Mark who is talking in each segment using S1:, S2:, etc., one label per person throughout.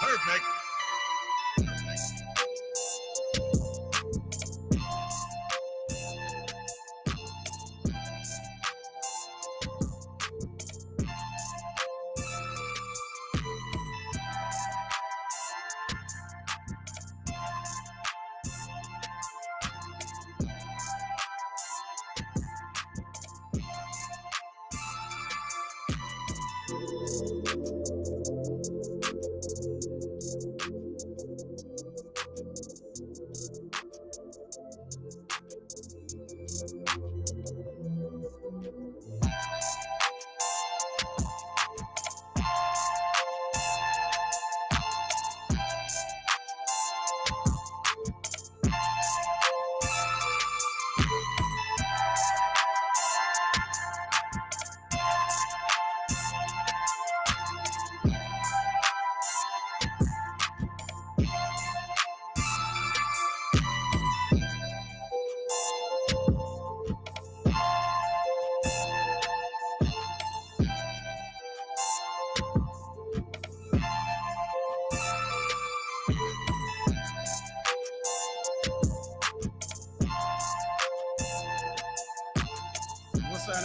S1: Perfect.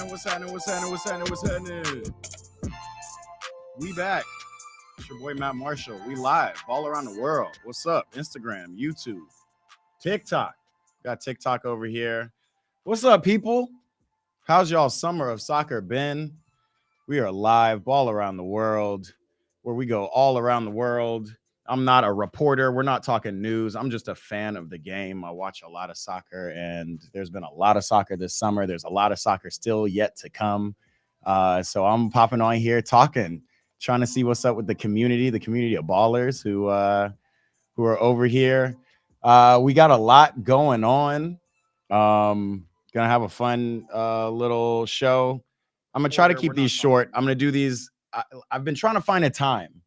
S1: What's happening? We back. It's your boy Matt Marshall. We live all around the world. What's up? Instagram, YouTube, TikTok. Got TikTok over here. What's up, people? How's y'all summer of soccer been? We are live all around the world, where we go all around the world. I'm not a reporter. We're not talking news. I'm just a fan of the game. I watch a lot of soccer, and there's been a lot of soccer this summer. There's a lot of soccer still yet to come. So I'm popping on here talking, trying to see what's up with the community of ballers who are over here. We got a lot going on. Gonna have a fun little show. I'm gonna try to keep these short. I'm gonna do these. I've been trying to find a time.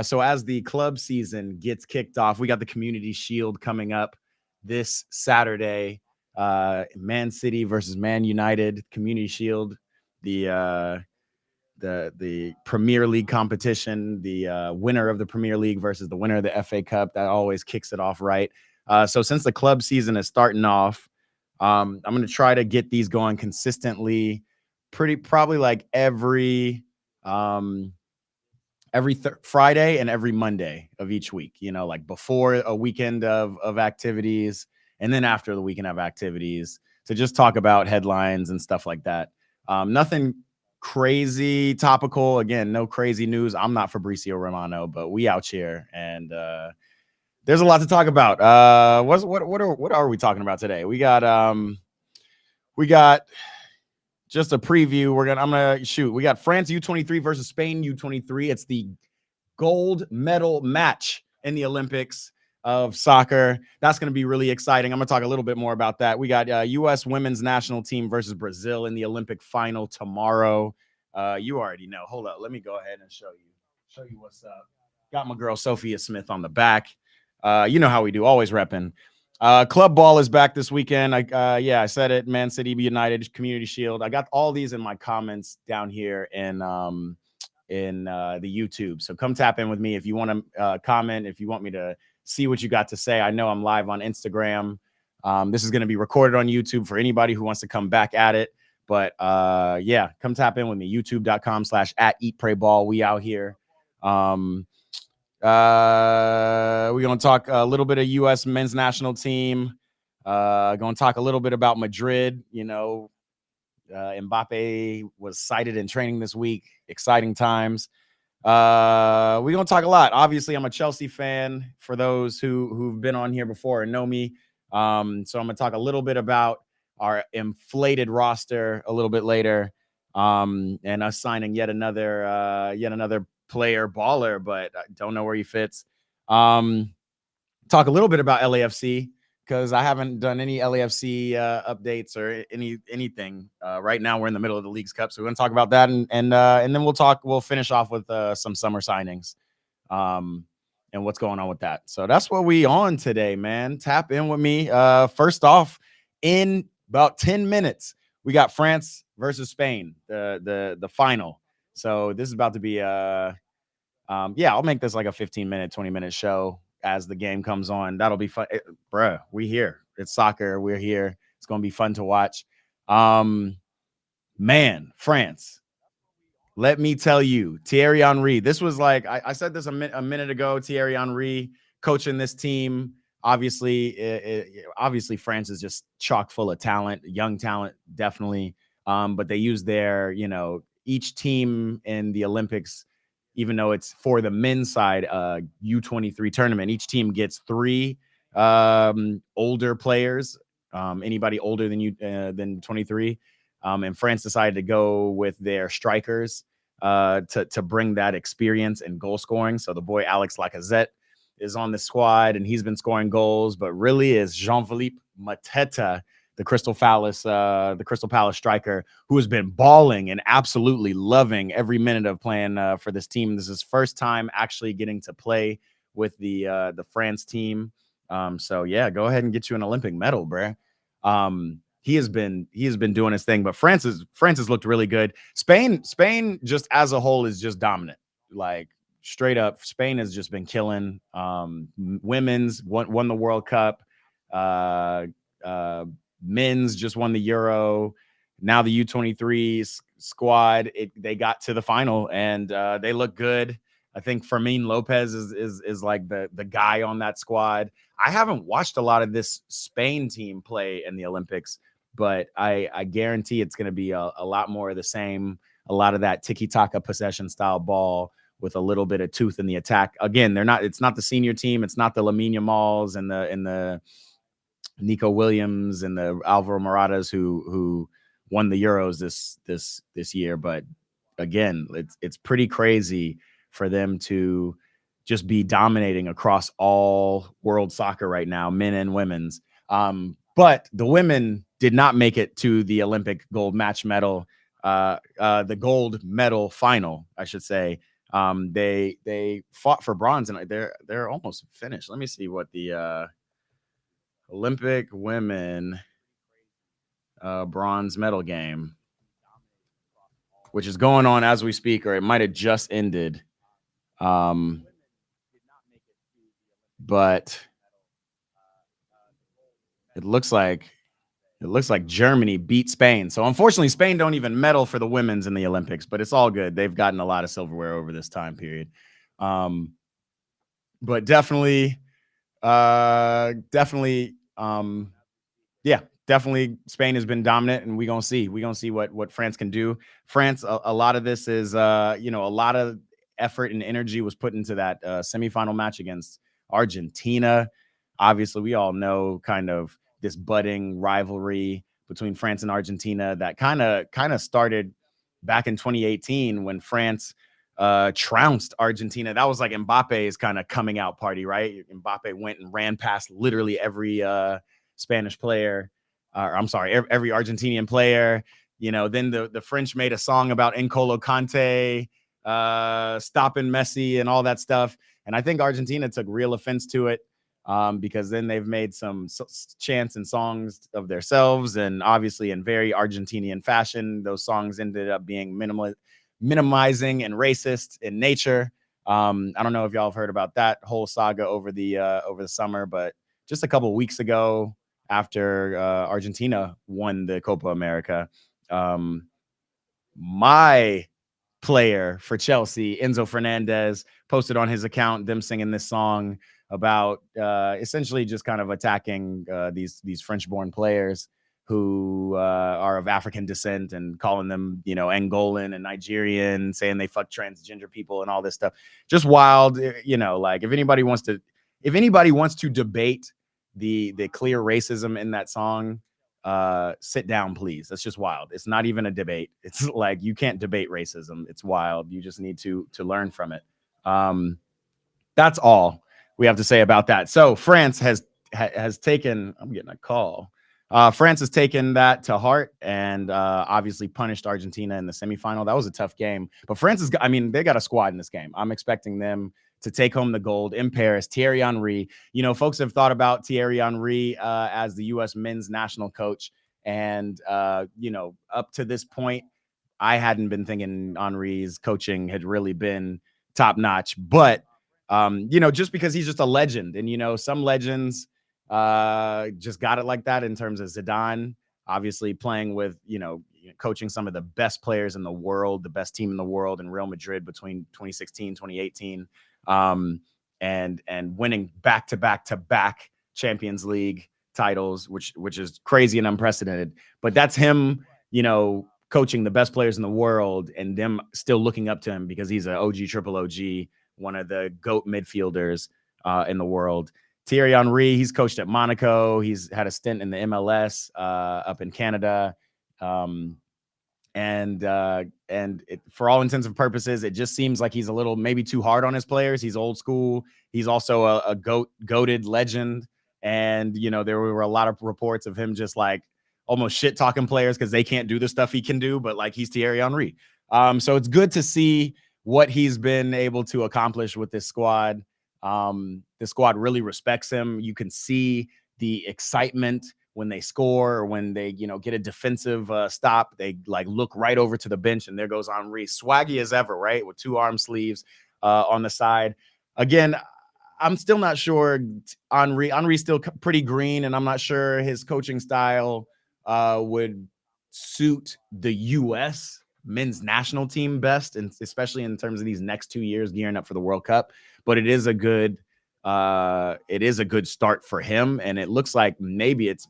S1: So as the club season gets kicked off, we got the Community Shield coming up this Saturday. Man City versus Man United. Community Shield, the Premier League competition. The winner of the Premier League versus the winner of the FA Cup. That always kicks it off right. So since the club season is starting off, I'm going to try to get these going consistently. Probably like every Friday and every Monday of each week, like before a weekend of activities and then after the weekend of activities, to just talk about headlines and stuff like that. Nothing crazy topical. Again, no crazy news. I'm not Fabrizio Romano, but we out here, and there's a lot to talk about. What are we talking about today? We got just a preview. We got France U23 versus Spain U23. It's the gold medal match in the Olympics of soccer. That's going to be really exciting. I'm going to talk a little bit more about that. We got U.S. women's national team versus Brazil in the Olympic final tomorrow. You already know. Hold up. Let me go ahead and show you what's up. Got my girl Sophia Smith on the back. You know how we do. Always repping. Club ball is back this weekend. I said it. Man City United, Community Shield. I got all these in my comments down here in the YouTube. So come tap in with me if you want to comment, if you want me to see what you got to say. I know I'm live on Instagram. This is going to be recorded on YouTube for anybody who wants to come back at it. But come tap in with me. YouTube.com/@EatPrayBall. We out here. We're going to talk a little bit of U.S. men's national team. Going to talk a little bit about Madrid. Mbappe was sighted in training this week. Exciting times. We're going to talk a lot. Obviously, I'm a Chelsea fan for those who've been on here before and know me. So I'm going to talk a little bit about our inflated roster a little bit later, and us signing yet another player baller, but I don't know where he fits. Talk a little bit about LAFC, because I haven't done any LAFC updates or anything. Right now we're in the middle of the Leagues Cup, so we're going to talk about that, and then we'll finish off with some summer signings and what's going on with that. So that's what we on today, man. Tap in with me. First off, in about 10 minutes, we got France versus Spain, the final. So this is about to be Yeah, I'll make this like a 15-minute, 20-minute show as the game comes on. That'll be fun. Bruh, we here. It's soccer. We're here. It's going to be fun to watch. Man, France. Let me tell you, Thierry Henry. This was like I said this a minute ago. Thierry Henry coaching this team. Obviously, France is just chock full of talent, young talent, definitely. But they use their, each team in the Olympics, even though it's for the men's side, U23 tournament. Each team gets 3 older players. Anybody older than 23. And France decided to go with their strikers to bring that experience and goal scoring. So the boy Alex Lacazette is on the squad, and he's been scoring goals, but really is Jean-Philippe Mateta, the Crystal Palace striker, who has been balling and absolutely loving every minute of playing for this team. This is his first time actually getting to play with the France team. So yeah, go ahead and get you an Olympic medal, bruh. He has been doing his thing, but France has looked really good. Spain just as a whole is just dominant. Like straight up, Spain has just been killing. Women's won the World Cup. Men's just won the Euro. Now the U23 squad, they got to the final, and they look good. I think Fermin Lopez is like the guy on that squad. I haven't watched a lot of this Spain team play in the Olympics, but I guarantee it's going to be a lot more of the same. A lot of that tiki-taka possession style ball with a little bit of tooth in the attack. Again, it's not the senior team. It's not the Lamine Yamals and the Nico Williams and the Alvaro Moratas who won the Euros this year. But again, it's pretty crazy for them to just be dominating across all world soccer right now, men and women's. But the women did not make it to the Olympic gold match medal, the gold medal final, I should say. They fought for bronze, and they're almost finished. Let me see what the Olympic women bronze medal game, which is going on as we speak, or it might have just ended. But it looks like Germany beat Spain. So unfortunately, Spain don't even medal for the women's in the Olympics, but it's all good. They've gotten a lot of silverware over this time period. But definitely, definitely Spain has been dominant, and we're gonna see what France can do. France, a lot of this is a lot of effort and energy was put into that semifinal match against Argentina. Obviously, we all know kind of this budding rivalry between France and Argentina that kind of started back in 2018 when France trounced Argentina. That was like Mbappe's kind of coming out party, right? Mbappe went and ran past literally every Spanish player. I'm sorry, every Argentinian player. Then the French made a song about N'Golo Kante stopping Messi and all that stuff. And I think Argentina took real offense to it because then they've made some chants and songs of themselves. And obviously in very Argentinian fashion, those songs ended up being minimizing and racist in nature. I don't know if y'all have heard about that whole saga over the summer, but just a couple of weeks ago, after Argentina won the Copa America, my player for Chelsea, Enzo Fernandez, posted on his account them singing this song about essentially just kind of attacking these French-born players who are of African descent and calling them, Angolan and Nigerian, saying they fuck transgender people and all this stuff. Just wild, like if anybody wants to debate the clear racism in that song, sit down, please. That's just wild. It's not even a debate. It's like you can't debate racism. It's wild. You just need to learn from it. That's all we have to say about that. So France has taken. I'm getting a call. France has taken that to heart and obviously punished Argentina in the semifinal. That was a tough game, but France they got a squad in this game. I'm expecting them to take home the gold in Paris. Thierry Henry, folks have thought about Thierry Henry as the U.S. men's national coach. And, up to this point, I hadn't been thinking Henry's coaching had really been top notch. But just because he's just a legend, and some legends just got it like that in terms of Zidane, obviously playing with, coaching some of the best players in the world, the best team in the world in Real Madrid between 2016, 2018, and winning back-to-back Champions League titles, which is crazy and unprecedented. But that's him, coaching the best players in the world and them still looking up to him because he's an triple OG, one of the GOAT midfielders in the world. Thierry Henry, he's coached at Monaco. He's had a stint in the MLS up in Canada. For all intents and purposes, it just seems like he's a little maybe too hard on his players. He's old school. He's also a goated legend. And, there were a lot of reports of him just like almost shit talking players because they can't do the stuff he can do, but like he's Thierry Henry. So it's good to see what he's been able to accomplish with this squad. The squad really respects him. You can see the excitement when they score or when they, get a defensive stop. They like look right over to the bench and there goes Henry, swaggy as ever, right? With 2 arm sleeves on the side. Again, I'm still not sure. Henry's still pretty green, and I'm not sure his coaching style would suit the U.S. men's national team best, and especially in terms of these next 2 years gearing up for the World Cup. But it is a good start for him, and it looks like maybe it's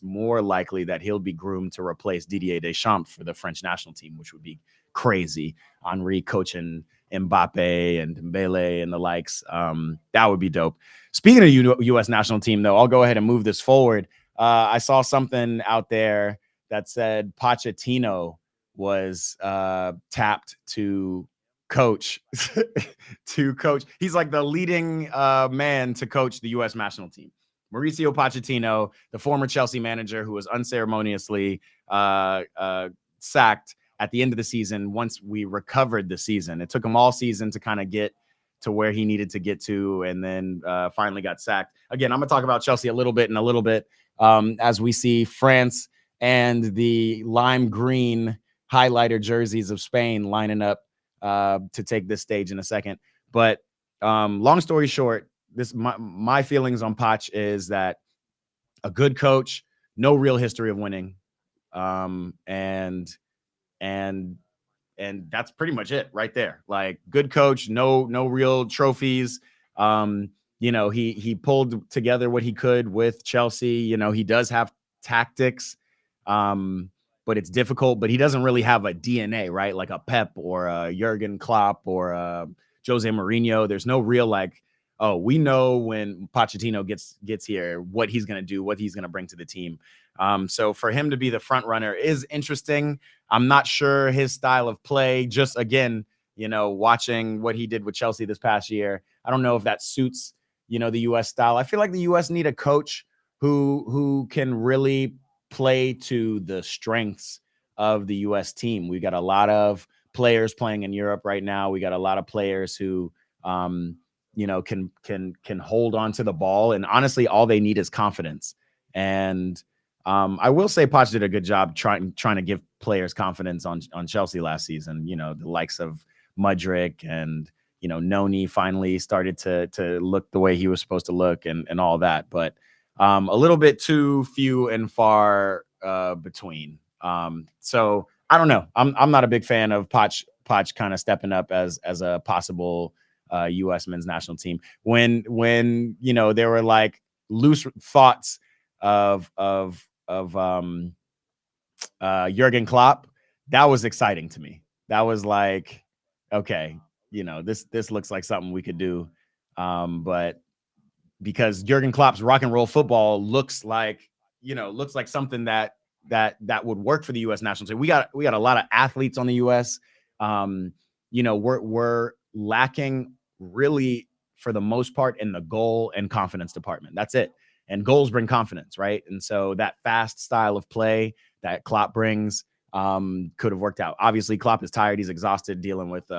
S1: more likely that he'll be groomed to replace Didier Deschamps for the French national team, which would be crazy. Henry coaching Mbappe and Dembele and the likes. That would be dope. Speaking of U.S. national team, though, I'll go ahead and move this forward. I saw something out there that said Pochettino was tapped to coach. He's like the leading man to coach the U.S. national team. Mauricio Pochettino, the former Chelsea manager who was unceremoniously sacked at the end of the season once we recovered the season. It took him all season to kind of get to where he needed to get to, and then finally got sacked. Again, I'm going to talk about Chelsea a little bit as we see France and the lime green highlighter jerseys of Spain lining up to take this stage in a second. But long story short, my feelings on Poch is that a good coach, no real history of winning, and that's pretty much it right there. Like, good coach, no real trophies. He pulled together what he could with Chelsea. He does have tactics, but it's difficult. But he doesn't really have a DNA, right? Like a Pep or a Jurgen Klopp or a Jose Mourinho. There's no real like, oh, we know when Pochettino gets here, what he's going to do, what he's going to bring to the team. So for him to be the front runner is interesting. I'm not sure his style of play, just again, watching what he did with Chelsea this past year, I don't know if that suits, the U.S. style. I feel like the U.S. need a coach who can really play to the strengths of the U.S. team. We got a lot of players playing in Europe right now. We got a lot of players who, can hold on to the ball. And honestly, all they need is confidence. And I will say Poch did a good job trying to give players confidence on Chelsea last season. The likes of Mudryk and, Noni finally started to look the way he was supposed to look and all that. But a little bit too few and far between. So I don't know. I'm not a big fan of Poch kind of stepping up as a possible U.S. men's national team. When there were like loose thoughts of Jurgen Klopp, that was exciting to me. That was like, okay, this looks like something we could do. But because Jurgen Klopp's rock and roll football looks like something that would work for the U.S. national team. We got a lot of athletes on the U.S. We're lacking really for the most part in the goal and confidence department. That's it. And goals bring confidence, right? And so that fast style of play that Klopp brings could have worked out. Obviously, Klopp is tired. He's exhausted dealing with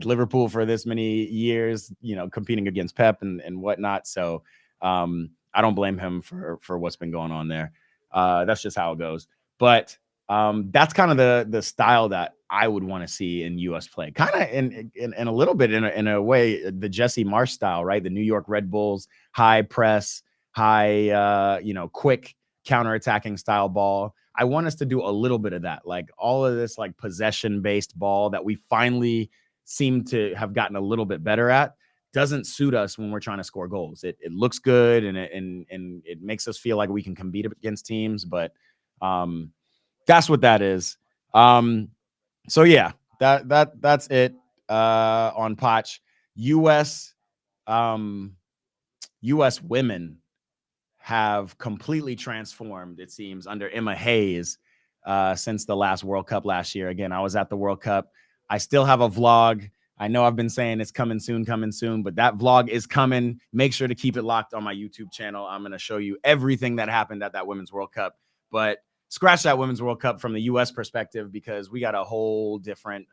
S1: Liverpool for this many years, competing against Pep and whatnot. So I don't blame him for what's been going on there. That's just how it goes. But That's kind of the style that I would want to see in U.S. play, kind of in a little bit in a way the Jesse Marsh style, right? The New York Red Bulls high press, high quick counterattacking style ball. I want us to do a little bit of that, like all of this like possession based ball that we finally seem to have gotten a little bit better at. Doesn't suit us when we're trying to score goals. It looks good and it makes us feel like we can compete against teams, but that's what that is. So yeah, that's it on Poch. US US women have completely transformed, it seems, under Emma Hayes since the last World Cup last year. Again, I was at the World Cup. I still have a vlog. I know I've been saying it's coming soon, but that vlog is coming. Make sure to keep it locked on my YouTube channel. I'm going to show you everything that happened at that Women's World Cup. But scratch that Women's World Cup from the U.S. perspective, because we got a whole different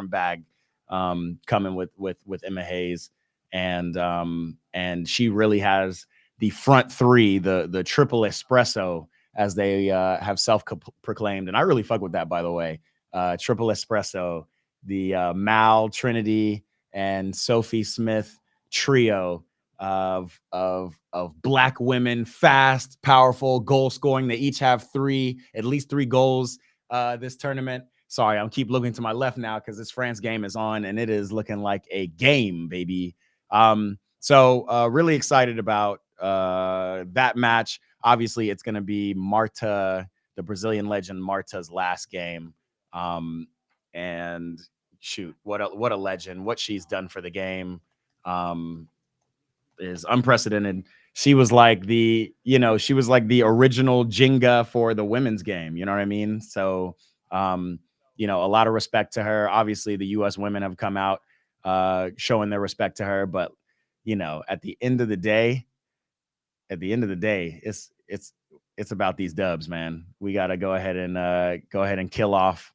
S1: bag coming with Emma Hayes, and she really has the front three, the triple espresso, as they have self-proclaimed, and I really fuck with that, by the way. Triple espresso, the Mal, Trinity, and Sophie Smith trio of Black women, fast, powerful, goal scoring. They each have at least three goals this tournament. Sorry, I'm keep looking to my left now because this France game is on and it is looking like a game, baby. So really excited about that match. Obviously, it's going to be Marta, the Brazilian legend, Marta's last game. And shoot, what a legend! What she's done for the game is unprecedented. She was like the original Jenga for the women's game. You know what I mean? So, a lot of respect to her. Obviously, the U.S. women have come out showing their respect to her, but at the end of the day, it's about these dubs, man. We got to go ahead and kill off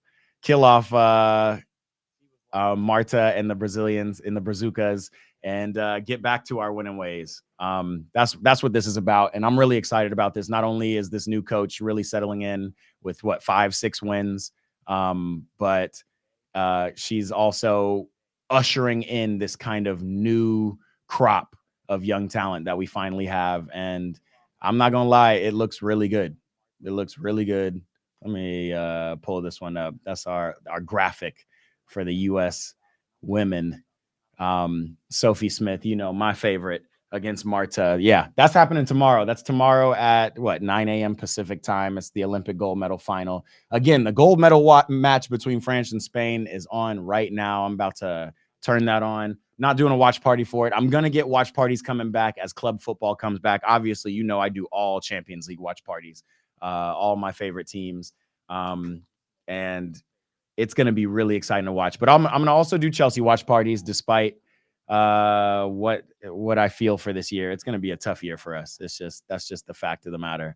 S1: Marta and the Brazilians in the Brazucas and get back to our winning ways. That's what this is about, and I'm really excited about this. Not only is this new coach really settling in with 5-6 wins, but she's also ushering in this kind of new crop of young talent that we finally have. And I'm not gonna lie, it looks really good. It looks really good. Let me pull this one up. That's our graphic for the U.S. women. Sophie Smith, my favorite, against Marta. Yeah, that's happening tomorrow. That's tomorrow at 9 a.m. Pacific time. It's the Olympic gold medal final. Again, the gold medal match between France and Spain is on right now. I'm about to turn that on. Not doing a watch party for it. I'm going to get watch parties coming back as club football comes back. Obviously, I do all Champions League watch parties, all my favorite teams. And it's going to be really exciting to watch. But I'm going to also do Chelsea watch parties, despite what I feel for this year. It's going to be a tough year for us. That's just the fact of the matter.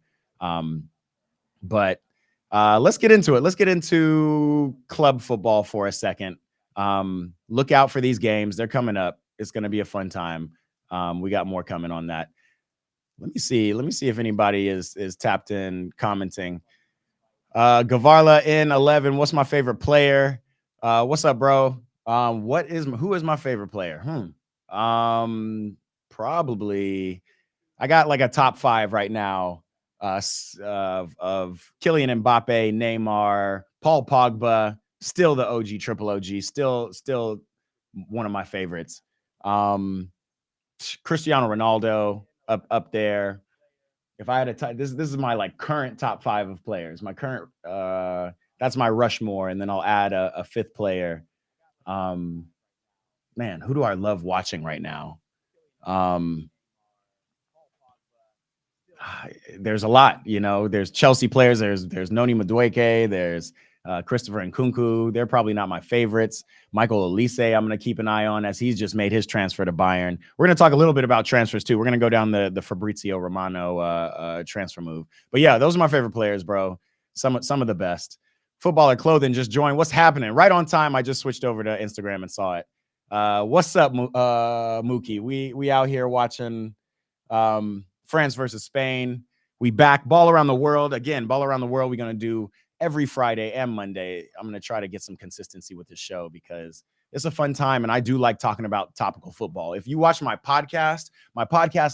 S1: But let's get into it. Let's get into club football for a second. Look out for these games. They're coming up. It's going to be a fun time. We got more coming on that. Let me see if anybody is tapped in commenting. Gavarla in 11. What's my favorite player? What's up, bro? Who is my favorite player? Probably I got like a top 5 right now of Kylian Mbappe, Neymar, Paul Pogba, still the OG, triple OG, still one of my favorites. Cristiano Ronaldo up there. If I had a this is my like current top 5 of players. My current that's my Rushmore, and then I'll add a 5th player. Man, who do I love watching right now? There's a lot, there's Chelsea players. There's Noni Madueke. There's Christopher Nkunku. They're probably not my favorites. Michael Olise, I'm going to keep an eye on, as he's just made his transfer to Bayern. We're going to talk a little bit about transfers too. We're going to go down the Fabrizio Romano transfer move. But yeah, those are my favorite players, bro. Some of the best. Footballer Clothing just joined. What's happening? Right on time. I just switched over to Instagram and saw it. What's up, Mookie? We out here watching France versus Spain. We back Ball Around the World. Again, Ball Around the World, we're going to do every Friday and Monday. I'm going to try to get some consistency with the show because it's a fun time. And I do like talking about topical football. If you watch my podcast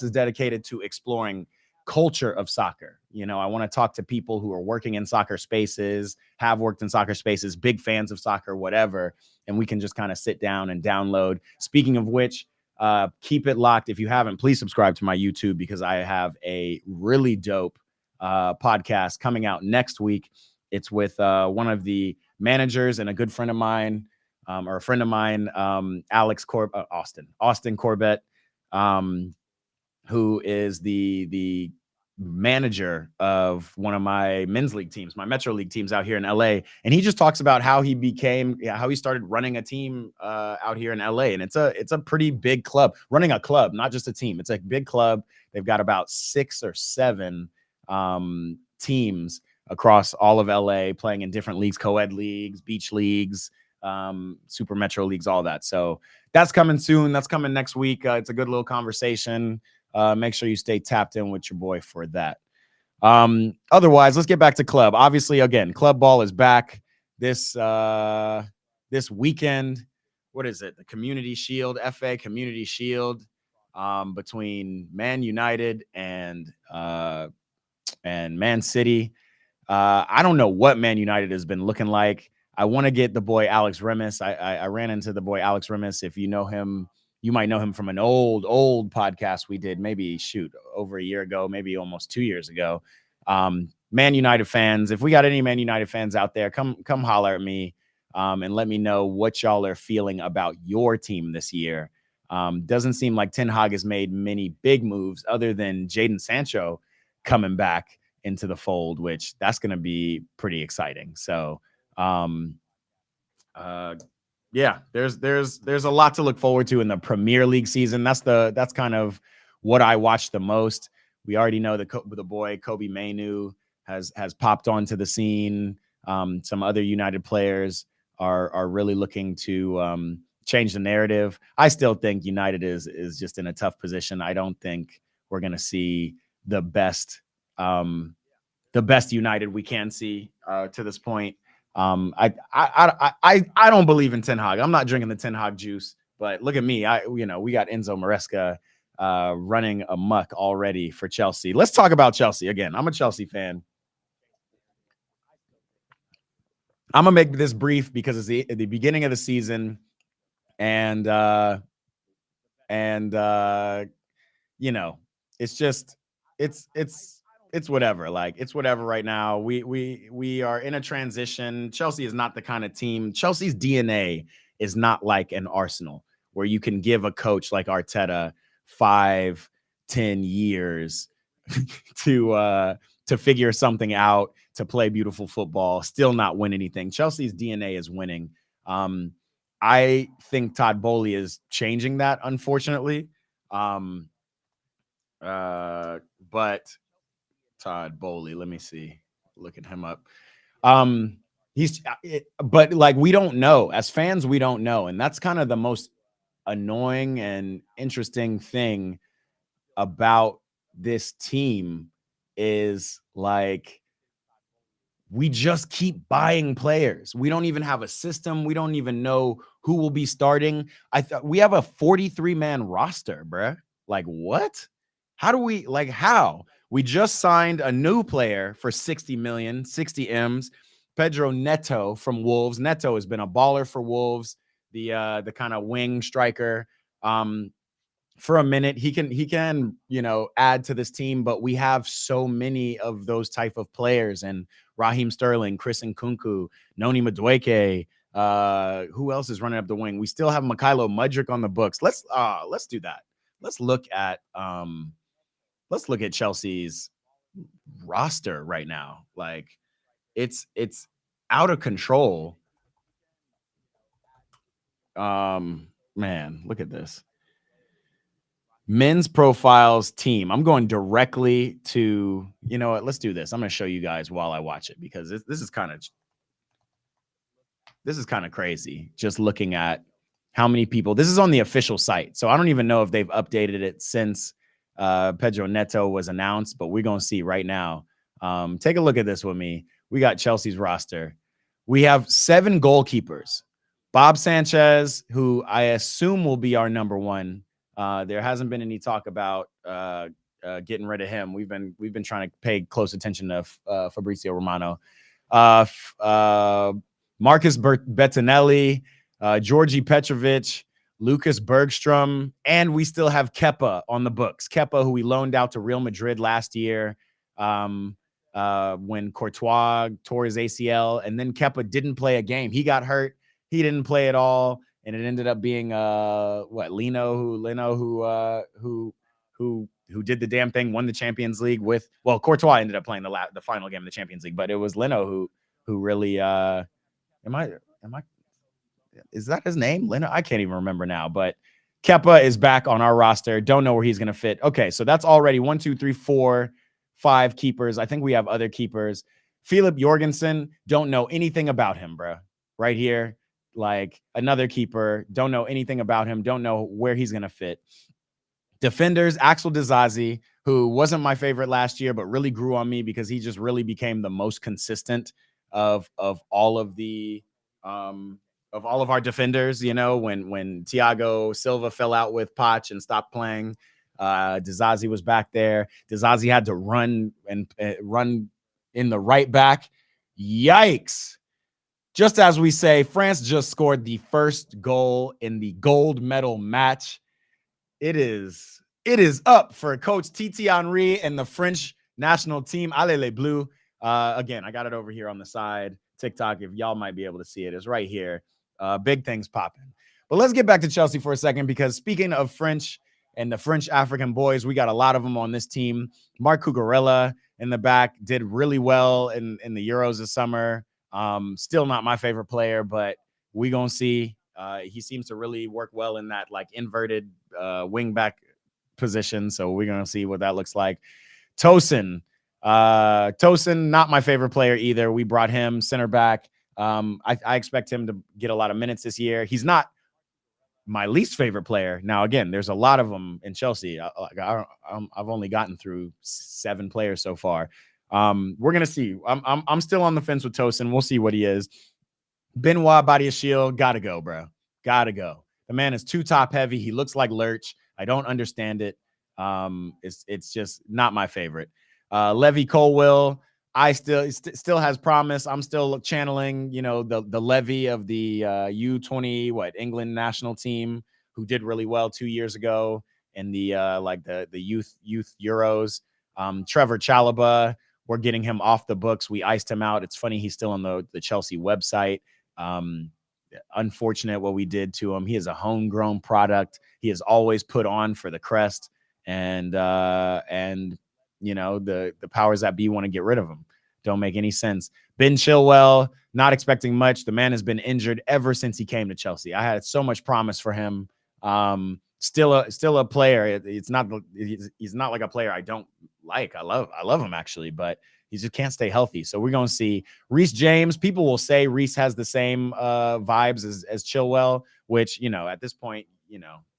S1: is dedicated to exploring culture of soccer. I want to talk to people who are working in soccer spaces, have worked in soccer spaces, big fans of soccer, whatever. And we can just kind of sit down and download. Speaking of which, keep it locked. If you haven't, please subscribe to my YouTube because I have a really dope podcast coming out next week. It's with one of the managers and a good friend of mine, or a friend of mine, Austin Corbett, who is the manager of one of my men's league teams, my Metro League teams out here in LA. And he just talks about how he started running a team out here in LA. And it's a pretty big club, running a club, not just a team. It's a big club. They've got about 6 or 7 teams across all of LA playing in different leagues, co-ed leagues, beach leagues, super Metro leagues, all that. So that's coming soon. That's coming next week. It's a good little conversation. Make sure you stay tapped in with your boy for that. Otherwise, let's get back to club. Obviously, again, club ball is back this weekend. What is it? The Community Shield, FA Community Shield, between Man United and Man City. I don't know what Man United has been looking like. I want to get the boy Alex Remis. I ran into the boy Alex Remis. If you know him, you might know him from an old podcast we did, maybe over a year ago, maybe almost 2 years ago. Man United fans, if we got any Man United fans out there, come holler at me and let me know what y'all are feeling about your team this year. Doesn't seem like Ten Hag has made many big moves other than Jadon Sancho coming back into the fold, which that's going to be pretty exciting. So, yeah, there's a lot to look forward to in the Premier League season. That's kind of what I watch the most. We already know the boy Kobe Mainoo has popped onto the scene. Some other United players are really looking to change the narrative. I still think United is just in a tough position. I don't think we're going to see the best United we can see to this point. I don't believe in Ten Hag. I'm not drinking the Ten Hag juice, but look at me. We got Enzo Maresca running amok already for Chelsea. Let's talk about Chelsea again. I'm a Chelsea fan. I'm gonna make this brief because it's the beginning of the season, and it's whatever. Like, it's whatever right now. We are in a transition. Chelsea is not the kind of team. Chelsea's DNA is not like an Arsenal where you can give a coach like Arteta 5-10 years to figure something out, to play beautiful football, still not win anything. Chelsea's DNA is winning. I think Todd Bowley is changing that, unfortunately. But Todd Bowley, let me see. Looking him up. But like, we don't know. As fans, we don't know. And that's kind of the most annoying and interesting thing about this team is, like, we just keep buying players. We don't even have a system. We don't even know who will be starting. We have a 43-man roster, bruh. Like, what? How? We just signed a new player for 60 million, 60 M's, Pedro Neto from Wolves. Neto has been a baller for Wolves, the kind of wing striker. For a minute, he can add to this team, but we have so many of those type of players, and Raheem Sterling, Chris Nkunku, Noni Madueke. Who else is running up the wing? We still have Mykhailo Mudryk on the books. Let's do that. Let's look at Chelsea's roster right now. Like, it's out of control. Man, look at this. Men's profiles team. I'm going directly to, you know what? Let's do this. I'm going to show you guys while I watch it, because this is kind of crazy. Just looking at how many people. This is on the official site, so I don't even know if they've updated it since Pedro Neto was announced, but we're going to see right now. Take a look at this with me. we got Chelsea's roster. We have 7 goalkeepers. Bob Sanchez, who I assume will be our number one. There hasn't been any talk about getting rid of him. We've been trying to pay close attention to Fabrizio Romano. Marcus Bettinelli, Georgi Petrovic, Lucas Bergstrom, and we still have Kepa on the books. Kepa, who we loaned out to Real Madrid last year when Courtois tore his ACL, and then Kepa didn't play a game. He got hurt. He didn't play at all, and it ended up being Leno who did the damn thing, won the Champions League with. Well, Courtois ended up playing the final game of the Champions League, but it was Leno who really is that his name? Leno? I can't even remember now, but Kepa is back on our roster. Don't know where he's going to fit. Okay, so that's already 1, 2, 3, 4, 5 keepers. I think we have other keepers. Philip Jorgensen, don't know anything about him, bro. Right here, like another keeper. Don't know anything about him. Don't know where he's going to fit. Defenders, Axel Disasi, who wasn't my favorite last year, but really grew on me because he just really became the most consistent of all of the of all of our defenders. You know, when Thiago Silva fell out with Poch and stopped playing, Disasi was back there. Disasi had to run in the right back. Yikes. Just as we say, France just scored the first goal in the gold medal match. It is up for Coach Titi Henry and the French national team. Allez les Bleus. Again, I got it over here on the side. TikTok, if y'all might be able to see it, it's right here. Big things popping. But let's get back to Chelsea for a second, because speaking of French and the French African boys, we got a lot of them on this team. Marc Cucurella in the back did really well in the Euros this summer. Still not my favorite player, but we gonna see. He seems to really work well in that like inverted wing back position. So we're going to see what that looks like. Tosin, not my favorite player either. We brought him center back. I expect him to get a lot of minutes this year. He's not my least favorite player. Now, again, there's a lot of them in Chelsea. I've only gotten through 7 players so far. We're going to see. I'm still on the fence with Tosin. We'll see what he is. Benoit Badiashile, gotta go, bro. Gotta go. The man is too top heavy. He looks like Lurch. I don't understand it. It's just not my favorite. Levy Colwill, I still has promise. I'm still channeling, the Levy of the U20 England national team, who did really well 2 years ago in the youth Euros. Trevor Chalobah, we're getting him off the books. We iced him out. It's funny, he's still on the Chelsea website. Unfortunate what we did to him. He is a homegrown product. He is always put on for the crest, and the powers that be want to get rid of him. Don't make any sense. Ben Chilwell, not expecting much. The man has been injured ever since he came to Chelsea. I had so much promise for him. Still a player. He's not like a player I don't like. I love him actually, but he just can't stay healthy. So we're going to see. Reece James, people will say Reece has the same vibes as Chilwell, which, at this point,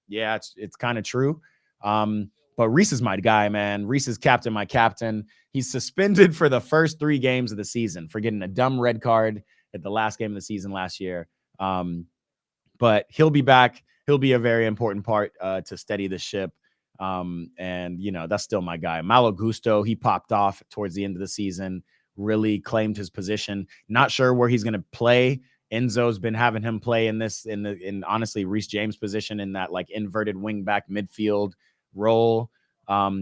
S1: yeah, it's kind of true. But Reece is my guy, man. Reece is my captain. He's suspended for the first 3 games of the season for getting a dumb red card at the last game of the season last year. But he'll be back. He'll be a very important part to steady the ship. That's still my guy. Malo Gusto, he popped off towards the end of the season, really claimed his position. Not sure where he's going to play. Enzo's been having him play in honestly Reece James' position in that like inverted wing back midfield role.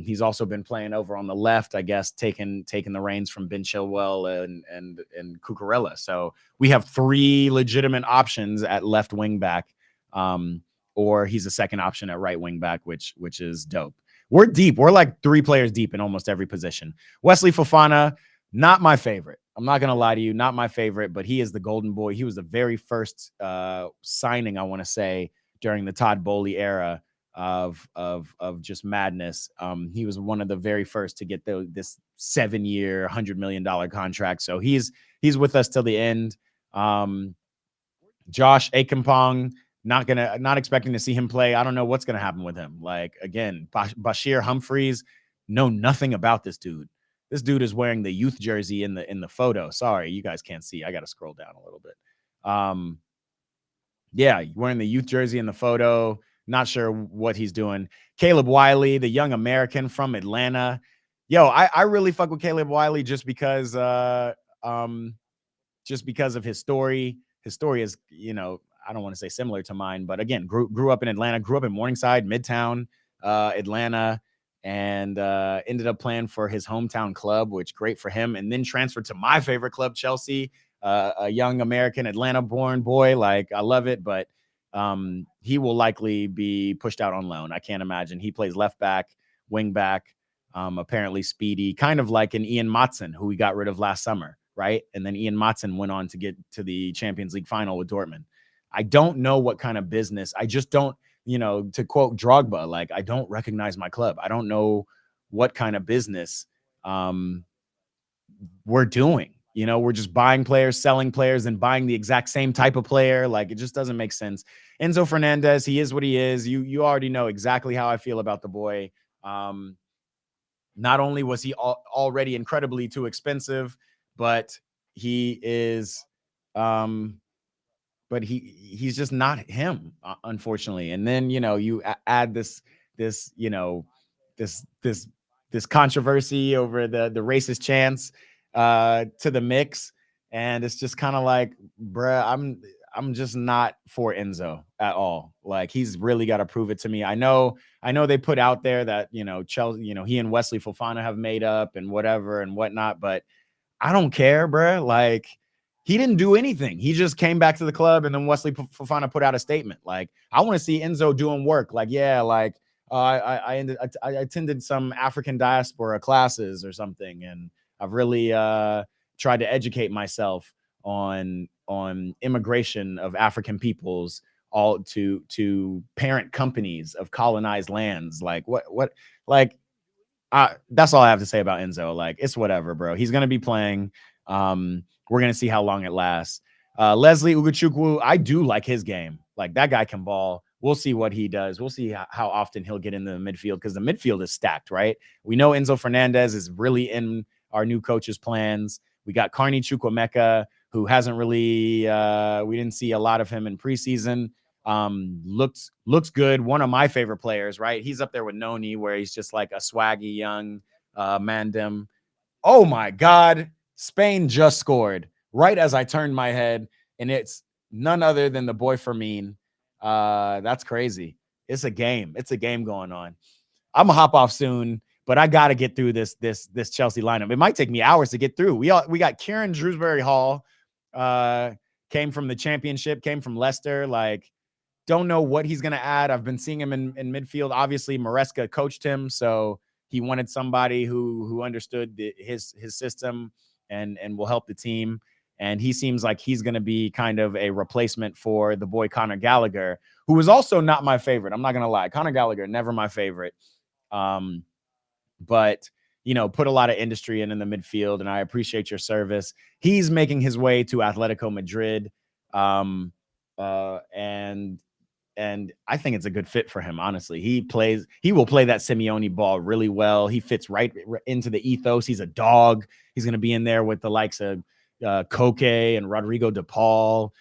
S1: He's also been playing over on the left, I guess, taking the reins from Ben Chilwell and Cucurella. So we have 3 legitimate options at left wing back. Or he's a second option at right wing back, which is dope. We're deep. We're like 3 players deep in almost every position. Wesley Fofana, not my favorite. I'm not going to lie to you, not my favorite, but he is the golden boy. He was the very first signing, I want to say, during the Todd Bowley era of just madness. He was one of the very first to get this 7-year, $100 million contract. So he's with us till the end. Josh Akampong, not expecting to see him play. I don't know what's going to happen with him. Like, again, Bashir Humphreys, know nothing about this dude. This dude is wearing the youth jersey in the photo. Sorry, you guys can't see. I got to scroll down a little bit. Yeah, wearing the youth jersey in the photo. Not sure what he's doing. Caleb Wiley, the young American from Atlanta. Yo, I really fuck with Caleb Wiley just because of his story. His story is, I don't want to say similar to mine, but again, grew up in Atlanta, grew up in Morningside, Midtown, Atlanta, and ended up playing for his hometown club, which great for him. And then transferred to my favorite club, Chelsea, a young American Atlanta-born boy. Like, I love it, but he will likely be pushed out on loan. I can't imagine. He plays left back, wing back, apparently speedy, kind of like an Ian Matson, who we got rid of last summer, right? And then Ian Matson went on to get to the Champions League final with Dortmund. I don't know what kind of business. I just don't, to quote Drogba, like, I don't recognize my club. I don't know what kind of business we're doing. We're just buying players, selling players, and buying the exact same type of player. Like, it just doesn't make sense. Enzo Fernandez, he is what he is. You already know exactly how I feel about the boy. Not only was he already incredibly too expensive, but he is, but he's just not him, unfortunately. And then, you add this controversy over the racist chants to the mix. And it's just kind of like, bruh, I'm just not for Enzo at all. Like, he's really got to prove it to me. I know they put out there that, Chelsea, he and Wesley Fofana have made up and whatever and whatnot, but I don't care, bruh. Like, he didn't do anything. He just came back to the club, and then Wesley Fofana put out a statement. Like, I want to see Enzo doing work. Like, yeah, like I attended some African diaspora classes or something, and I've really tried to educate myself on immigration of African peoples all to parent companies of colonized lands. Like, what like. That's all I have to say about Enzo. Like, it's whatever, bro. He's going to be playing. We're going to see how long it lasts. Leslie Ugochukwu, I do like his game. Like, that guy can ball. We'll see what he does. We'll see how often he'll get into the midfield, because the midfield is stacked, right? We know Enzo Fernandez is really in our new coach's plans. We got Carney Chukwuemeka, who hasn't really, we didn't see a lot of him in preseason. Looks good. One of my favorite players, right? He's up there with Noni, where he's just like a swaggy young Mandem. Oh my God. Spain just scored right as I turned my head, and it's none other than the boy Fermin. That's crazy. It's a game. It's a game going on. I'm gonna hop off soon, but I gotta get through this Chelsea lineup. It might take me hours to get through. We got Kieran Shrewsbury Hall, came from the championship, came from Leicester. Like, don't know what he's gonna add. I've been seeing him in midfield. Obviously, Maresca coached him, so he wanted somebody who understood his system and will help the team. And he seems like he's going to be kind of a replacement for the boy Conor Gallagher, who was also not my favorite. I'm not going to lie. Conor Gallagher, never my favorite. But, put a lot of industry in the midfield, and I appreciate your service. He's making his way to Atletico Madrid. And I think it's a good fit for him, honestly. He will play that Simeone ball really well. He fits right into the ethos. He's a dog. He's going to be in there with the likes of Koke and Rodrigo de Paul,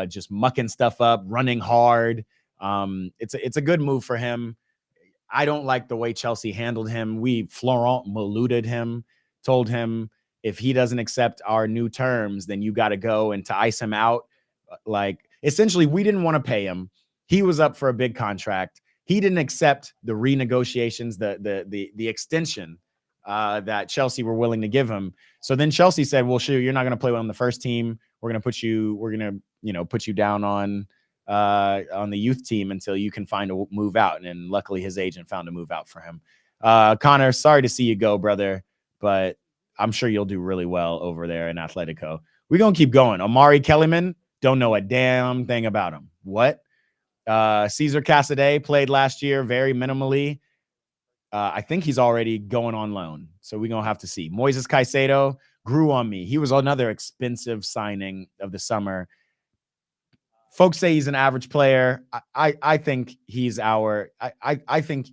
S1: just mucking stuff up, running hard. It's a good move for him. I don't like the way Chelsea handled him. We Florent maluded him, told him if he doesn't accept our new terms, then you got to go, and to ice him out. Like, essentially, we didn't want to pay him. He was up for a big contract. He didn't accept the renegotiations, the extension that Chelsea were willing to give him. So then Chelsea said, "Well, shoot, you're not going to play on the first team. We're going to put you down on the youth team until you can find a move out." And then luckily his agent found a move out for him. Connor, sorry to see you go, brother, but I'm sure you'll do really well over there in Atletico. We're going to keep going. Omari Kellyman, don't know a damn thing about him. What? Cesar Casadei played last year very minimally. I think he's already going on loan, so we're going to have to see. Moises Caicedo grew on me. He was another expensive signing of the summer. Folks say he's an average player. I think he's I think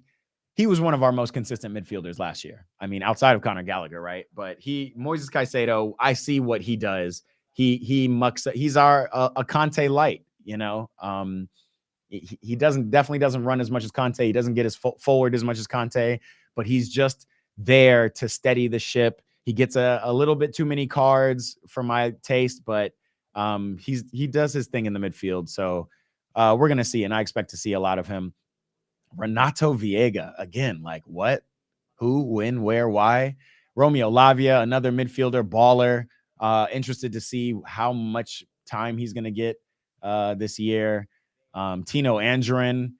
S1: he was one of our most consistent midfielders last year. I mean, outside of Conor Gallagher, right? But Moises Caicedo, I see what he does. He mucks. He's a Conte light, you know. He definitely doesn't run as much as Conte. He doesn't get as forward as much as Conte, but he's just there to steady the ship. He gets a little bit too many cards for my taste, but he does his thing in the midfield. So we're gonna see, and I expect to see a lot of him. Renato Viega, again, like what, who, when, where, why? Romeo Lavia, another midfielder, baller. Interested to see how much time he's going to get this year. Tino Anjorin,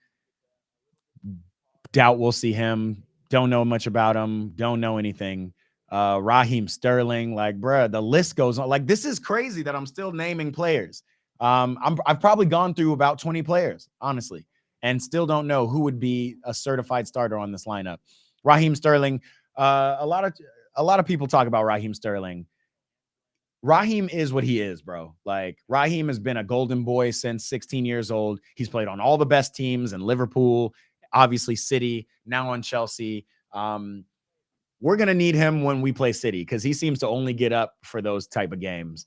S1: doubt we'll see him. Don't know much about him. Don't know anything. Raheem Sterling, like, bruh, the list goes on. Like, this is crazy that I'm still naming players. I've probably gone through about 20 players, honestly, and still don't know who would be a certified starter on this lineup. Raheem Sterling, a lot of people talk about Raheem Sterling. Raheem is what he is, bro. Like, Raheem has been a golden boy since 16 years old. He's played on all the best teams in Liverpool, obviously City, now on Chelsea. We're going to need him when we play City because he seems to only get up for those type of games.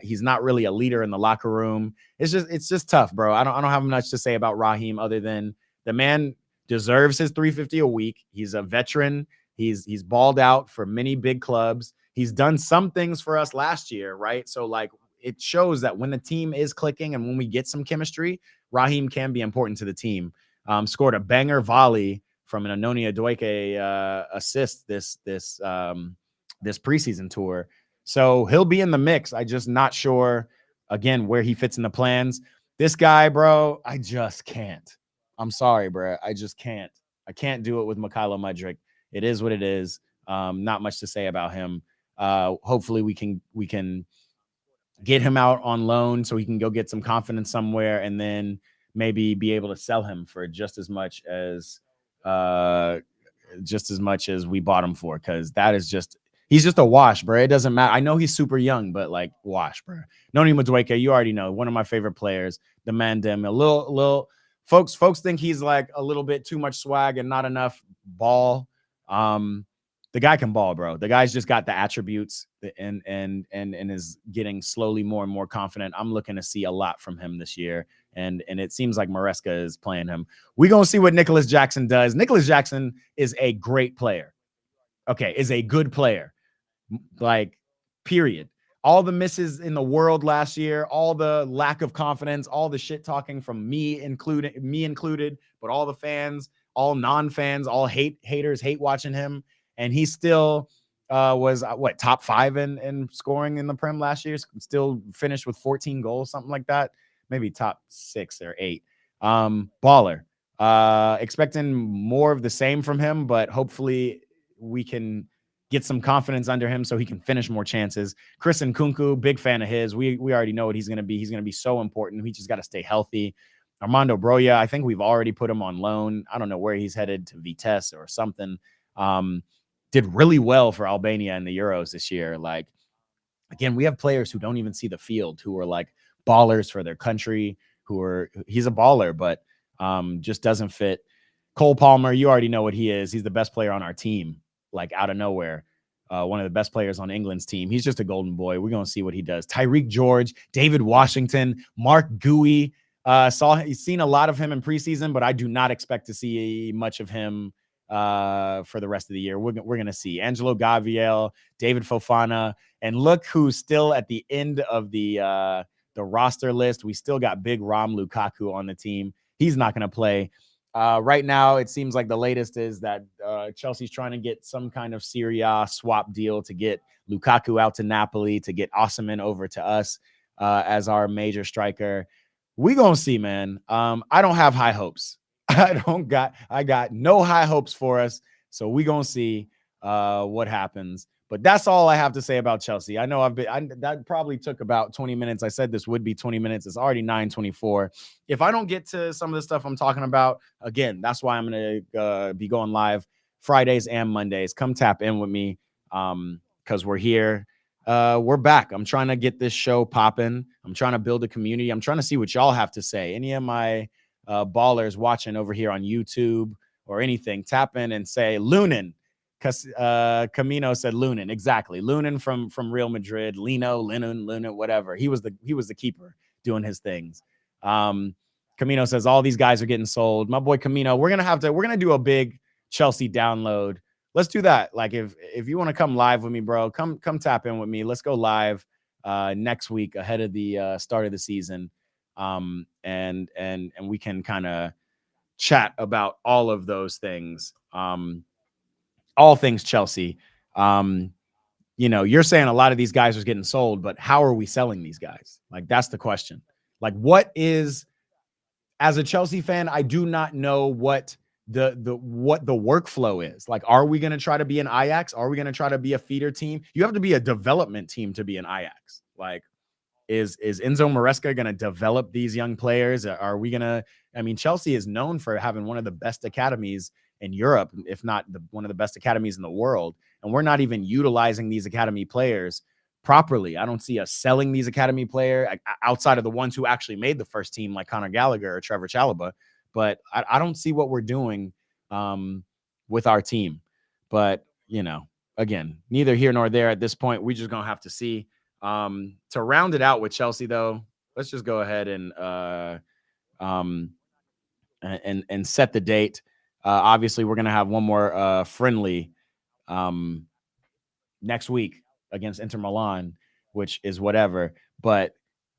S1: He's not really a leader in the locker room. It's just tough, bro. I don't have much to say about Raheem other than the man deserves his $350 a week. He's a veteran. He's balled out for many big clubs. He's done some things for us last year, right? So, like, it shows that when the team is clicking and when we get some chemistry, Raheem can be important to the team. Scored a banger volley from an Anonia Dueke assist this preseason tour. So he'll be in the mix. I just not sure, again, where he fits in the plans. This guy, bro, I just can't. I'm sorry, bro. I just can't. I can't do it with Mykhailo Mudryk. It is what it is. Not much to say about him. Hopefully we can get him out on loan so he can go get some confidence somewhere and then maybe be able to sell him for just as much as we bought him for, because that is he's just a wash, bro. It doesn't matter. I know he's super young, but like, wash, bro. Noni Madueke, you already know, one of my favorite players, the Mandem. A little folks think he's like a little bit too much swag and not enough ball. The guy can ball, bro. The guy's just got the attributes and is getting slowly more and more confident. I'm looking to see a lot from him this year. And it seems like Maresca is playing him. We're going to see what Nicholas Jackson does. Nicholas Jackson is a great player. Okay, is a good player. Like, period. All the misses in the world last year, all the lack of confidence, all the shit talking from me included, but all the fans, all non-fans, all haters hate watching him. And he still was top 5 in scoring in the Prem last year. Still finished with 14 goals, something like that. Maybe top 6 or 8. Baller. Expecting more of the same from him, but hopefully we can get some confidence under him so he can finish more chances. Chris Nkunku, big fan of his. We already know what he's going to be. He's going to be so important. We just got to stay healthy. Armando Broja, I think we've already put him on loan. I don't know where he's headed, to Vitesse or something. Did really well for Albania in the Euros this year. Like, again, we have players who don't even see the field, who are like ballers for their country, he's a baller, but just doesn't fit. Cole Palmer, you already know what he is. He's the best player on our team, like out of nowhere. One of the best players on England's team. He's just a golden boy. We're going to see what he does. Tyreek George, David Washington, Mark Gui. Seen a lot of him in preseason, but I do not expect to see much of him for the rest of the year. We're going to see Angelo Gaviel, David Fofana, and look who's still at the end of the roster list. We still got big Rom Lukaku on the team. He's not going to play. Right now, it seems like the latest is that Chelsea's trying to get some kind of Serie A swap deal to get Lukaku out to Napoli, to get Osimhen over to us as our major striker. We're going to see, man. I don't have high hopes. I got no high hopes for us. So we're going to see what happens. But that's all I have to say about Chelsea. I know that probably took about 20 minutes. I said this would be 20 minutes. It's already 9:24. If I don't get to some of the stuff I'm talking about, again, that's why I'm going to be going live Fridays and Mondays. Come tap in with me because we're here. We're back. I'm trying to get this show popping. I'm trying to build a community. I'm trying to see what y'all have to say. Any of my ballers watching over here on YouTube or anything, tap in and say Lunin. Camino said Lunin. Exactly. Lunin from Real Madrid. Lunin, whatever. He was the keeper doing his things. Camino says all these guys are getting sold. My boy Camino, we're gonna do a big Chelsea download. Let's do that. Like if you want to come live with me, bro, come tap in with me. Let's go live next week ahead of the start of the season. And we can kind of chat about all of those things. All things Chelsea. You're saying a lot of these guys are getting sold, but how are we selling these guys? Like, that's the question. Like, as a Chelsea fan, I do not know what the workflow is. Like, are we going to try to be an Ajax? Are we going to try to be a feeder team? You have to be a development team to be an Ajax. Like, is Enzo Maresca going to develop these young players? Are we going to, Chelsea is known for having one of the best academies in Europe, if not one of the best academies in the world. And we're not even utilizing these academy players properly. I don't see us selling these academy players outside of the ones who actually made the first team, like Conor Gallagher or Trevor Chalobah. But I don't see what we're doing with our team. But, again, neither here nor there at this point. We're just going to have to see. To round it out with Chelsea, though, let's just go ahead and set the date. Obviously, we're going to have one more friendly next week against Inter Milan, which is whatever. But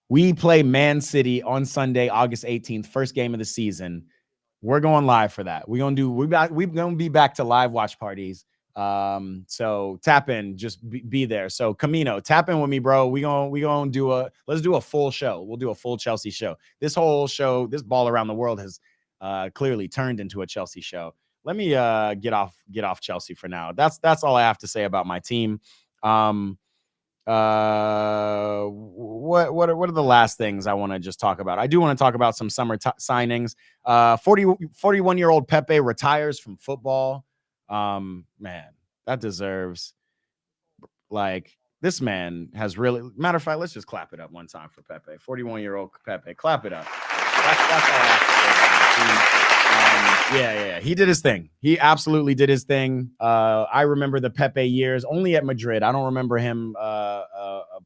S1: we play Man City on Sunday, August 18th, first game of the season. We're going live for that. We're gonna be back to live watch parties. So tap in, just be there. So Camino, tap in with me, bro. Let's do a full show. We'll do a full Chelsea show. This whole show, this ball around the world has clearly turned into a Chelsea show. Let me get off Chelsea for now. That's all I have to say about my team. What are the last things I want to just talk about? I do want to talk about some summer signings. 41-year-old Pepe retires from football. Man, that deserves, like, this man has really, matter of fact, let's just clap it up one time for Pepe. 41-year-old Pepe, clap it up. That's all I have to say about my team. Yeah. He did his thing. He absolutely did his thing. I remember the Pepe years only at Madrid. I don't remember him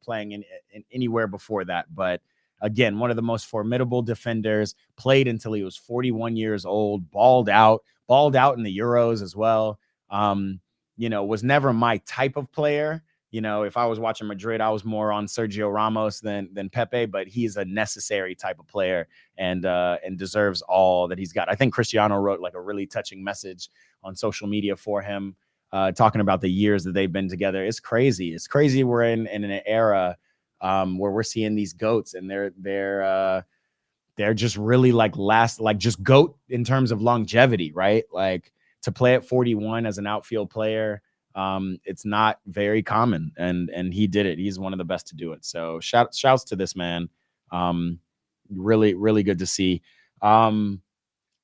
S1: playing in anywhere before that. But again, one of the most formidable defenders, played until he was 41 years old, balled out in the Euros as well. Was never my type of player. If I was watching Madrid, I was more on Sergio Ramos than Pepe, but he's a necessary type of player and deserves all that he's got. I think Cristiano wrote like a really touching message on social media for him, talking about the years that they've been together. It's crazy. It's crazy. We're in an era where we're seeing these GOATs, and they're just really just GOAT in terms of longevity, right? Like, to play at 41 as an outfield player, it's not very common, and he did it. He's one of the best to do it. So shouts to this man. Really, really good to see.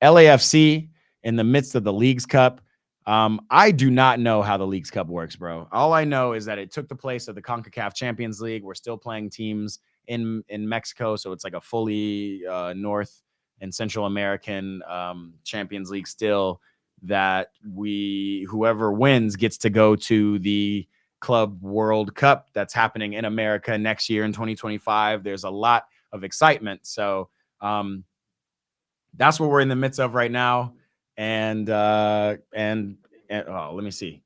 S1: LAFC in the midst of the Leagues Cup. I do not know how the Leagues Cup works, bro. All I know is that it took the place of the CONCACAF Champions League. We're still playing teams in Mexico, so it's like a fully North and Central American Champions League still, that whoever wins gets to go to the Club World Cup that's happening in America next year in 2025. There's a lot of excitement. So that's what we're in the midst of right now. And let me see.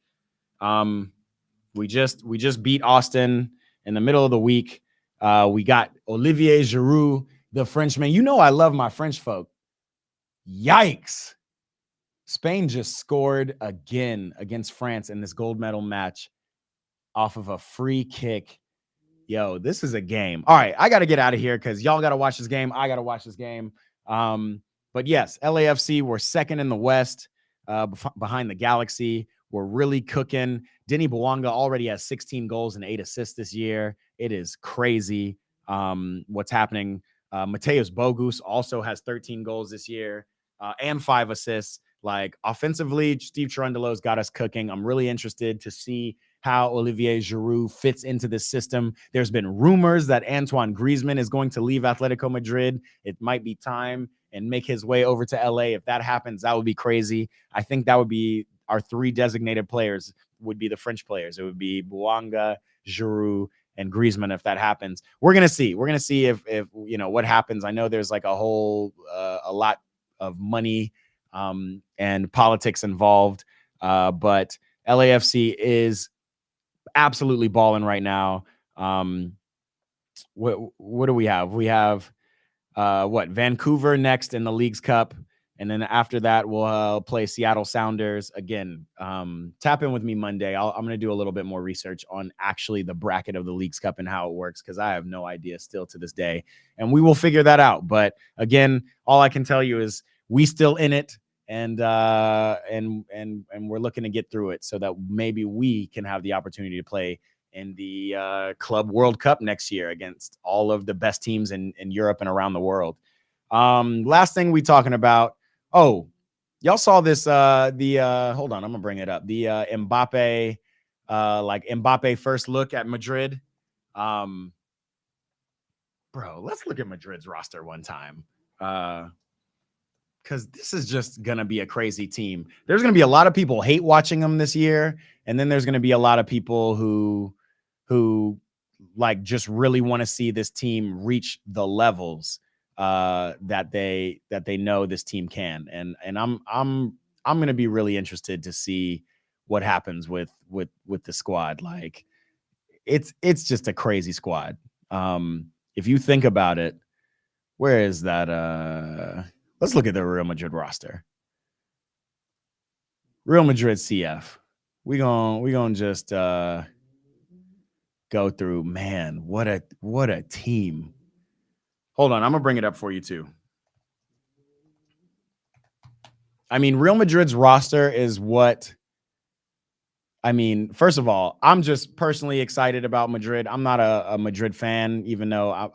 S1: We just beat Austin in the middle of the week. We got Olivier Giroud, the Frenchman. I love my French folk. Yikes. Spain just scored again against France in this gold medal match off of a free kick. Yo, this is a game. All right, I got to get out of here because y'all got to watch this game. I got to watch this game. But yes, LAFC, we're second in the West behind the Galaxy. We're really cooking. Denny Bouanga already has 16 goals and 8 assists this year. It is crazy what's happening. Mateus Bogus also has 13 goals this year and 5 assists. Like, offensively, Steve Cherundolo's got us cooking. I'm really interested to see how Olivier Giroud fits into this system. There's been rumors that Antoine Griezmann is going to leave Atletico Madrid. It might be time. and make his way over to LA. If that happens, that would be crazy. I think that would be our 3 designated players would be the French players. It would be Bouanga, Giroud, and Griezmann. If that happens, we're going to see. We're going to see if what happens. I know there's like a lot of money and politics involved, but LAFC is absolutely balling right now. What do we have? We have Vancouver next in the Leagues Cup, and then after that we'll play Seattle Sounders again. Tap in with me Monday. I'm going to do a little bit more research on actually the bracket of the Leagues Cup and how it works, because I have no idea still to this day, and we will figure that out. But again, all I can tell you is we still in it, and we're looking to get through it so that maybe we can have the opportunity to play in the Club World Cup next year against all of the best teams in Europe and around the world. Last thing we talking about. Oh, y'all saw this. Hold on, I'm gonna bring it up. The Mbappe, Mbappe first look at Madrid. Bro, let's look at Madrid's roster one time. Because this is just going to be a crazy team. There's going to be a lot of people hate watching them this year. And then there's going to be a lot of people who like just really want to see this team reach the levels that they know this team can. And I'm going to be really interested to see what happens with the squad. Like it's just a crazy squad. If you think about it, where is that? Let's look at the Real Madrid roster. Real Madrid CF. We gonna just go through. Man, what a team. Hold on, I'm gonna bring it up for you too. I mean, Real Madrid's roster is what. I mean, first of all, I'm just personally excited about Madrid. I'm not a Madrid fan, even though I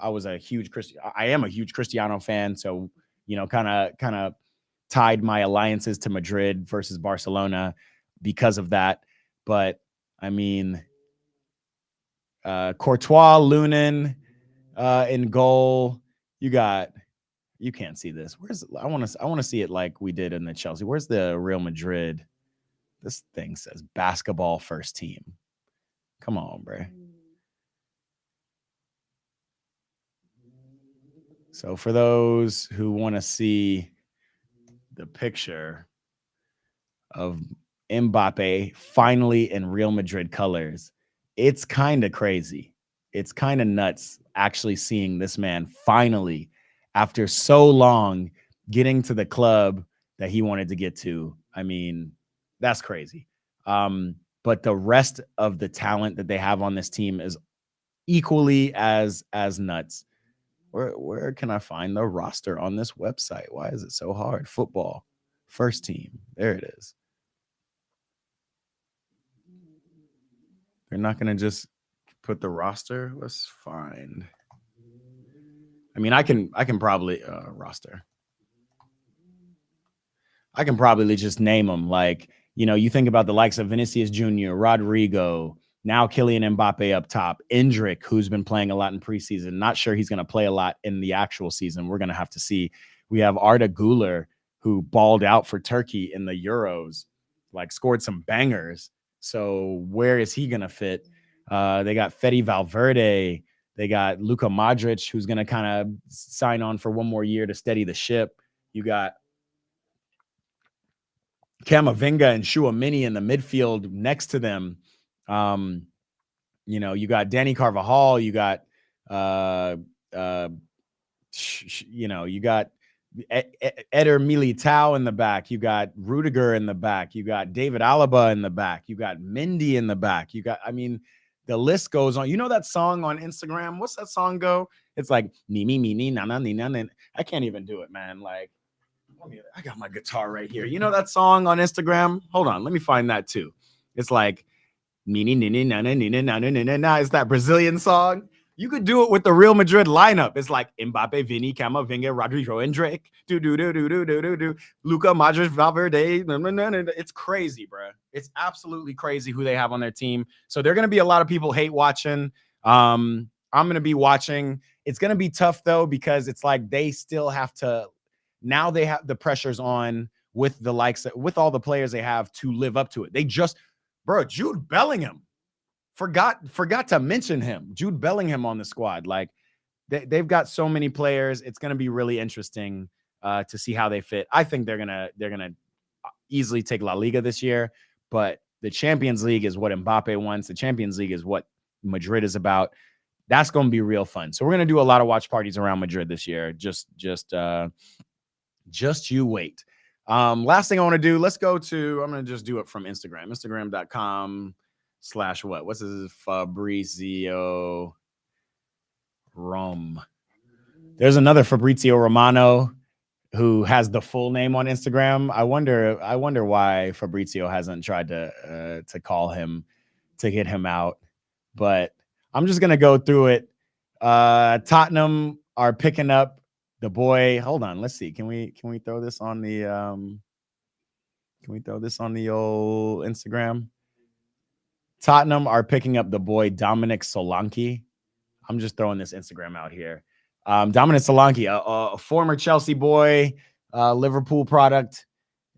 S1: am a huge Cristiano fan. So, kind of tied my alliances to Madrid versus Barcelona because of that. But I mean, Courtois, Lunin in goal. You can't see this. I want to see it like we did in the Chelsea. Where's the Real Madrid? This thing says basketball first team. Come on, bro. So for those who want to see the picture of Mbappe finally in Real Madrid colors, it's kind of crazy. It's kind of nuts actually seeing this man finally, after so long, getting to the club that he wanted to get to. I mean, that's crazy. But the rest of the talent that they have on this team is equally as nuts. Where can I find the roster on this website? Why is it so hard? Football, first team. There it is. They're not going to just put the roster. Let's find. I mean, I can probably roster. I can probably just name them. Like, you think about the likes of Vinicius Jr., Rodrigo, now Kylian Mbappe up top, Endrick, who's been playing a lot in preseason. Not sure he's going to play a lot in the actual season. We're going to have to see. We have Arda Güler, who balled out for Turkey in the Euros, like scored some bangers. So where is he going to fit? They got Fede Valverde. They got Luka Modric, who's going to kind of sign on for one more year to steady the ship. You got Camavinga and Tchouaméni in the midfield next to them. You got Danny Carvajal. You got, you got Eder Militao in the back. You got Rudiger in the back. You got David Alaba in the back. You got Mendy in the back. The list goes on. You know that song on Instagram? What's that song go? It's like, me, na, na, na, na. I can't even do it, man. Like, I got my guitar right here. You know that song on Instagram? Hold on, let me find that too. It's like it's that Brazilian song. You could do it with the Real Madrid lineup. It's like Mbappe, Vini, Camavinga, Rodrigo, Endrick, Luka Modric, Valverde. It's crazy, bro. It's absolutely crazy who they have on their team. So they're going to be a lot of people hate watching. I'm going to be watching. It's going to be tough though, because it's like they still have to. now they have the pressures on with the likes, with all the players they have to live up to it. They just, bro, Jude Bellingham, forgot to mention him. Jude Bellingham on the squad. Like they've got so many players. It's going to be really interesting to see how they fit. I think they're gonna easily take La Liga this year, but the Champions League is what Mbappe wants. The Champions League is what Madrid is about. That's going to be real fun. So we're going to do a lot of watch parties around Madrid this year. Just you wait. Last thing I want to do, let's go to, I'm going to just do it from Instagram, instagram.com/what? What's this? Fabrizio Rom. There's another Fabrizio Romano who has the full name on Instagram. I wonder why Fabrizio hasn't tried to call him to get him out, but I'm just going to go through it. Tottenham are picking up the boy. Hold on. Let's see. Can we throw this on the, old Instagram? Tottenham are picking up the boy, Dominic Solanke. I'm just throwing this Instagram out here. Dominic Solanke, a former Chelsea boy, Liverpool product,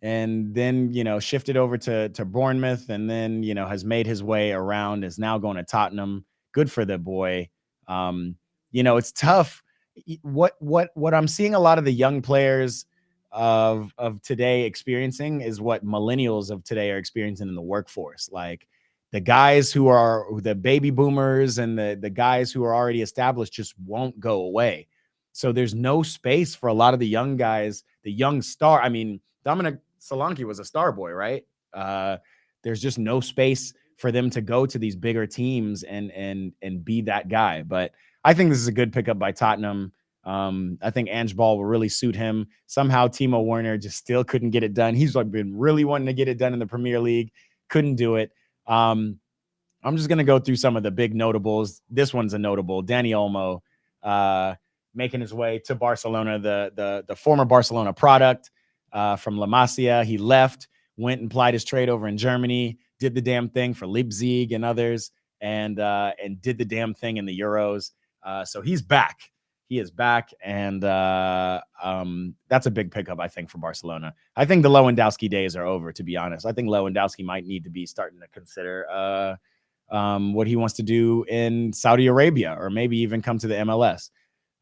S1: and then, shifted over to Bournemouth, and then, has made his way around, is now going to Tottenham. Good for the boy. It's tough. What I'm seeing a lot of the young players of today experiencing is what millennials of today are experiencing in the workforce. Like the guys who are the baby boomers and the guys who are already established just won't go away. So there's no space for a lot of the young guys, the young star. I mean, Dominic Solanke was a star boy, right? There's just no space for them to go to these bigger teams and be that guy. But I think this is a good pickup by Tottenham. I think Ange Ball will really suit him. Somehow Timo Werner just still couldn't get it done. He's like been really wanting to get it done in the Premier League. Couldn't do it. I'm just going to go through some of the big notables. This one's a notable. Dani Olmo making his way to Barcelona, the former Barcelona product from La Masia. He left, went and plied his trade over in Germany, did the damn thing for Leipzig and others, and did the damn thing in the Euros. So he's back. He is back, and that's a big pickup, I think, for Barcelona. I think the Lewandowski days are over, to be honest. I think Lewandowski might need to be starting to consider what he wants to do in Saudi Arabia, or maybe even come to the MLS.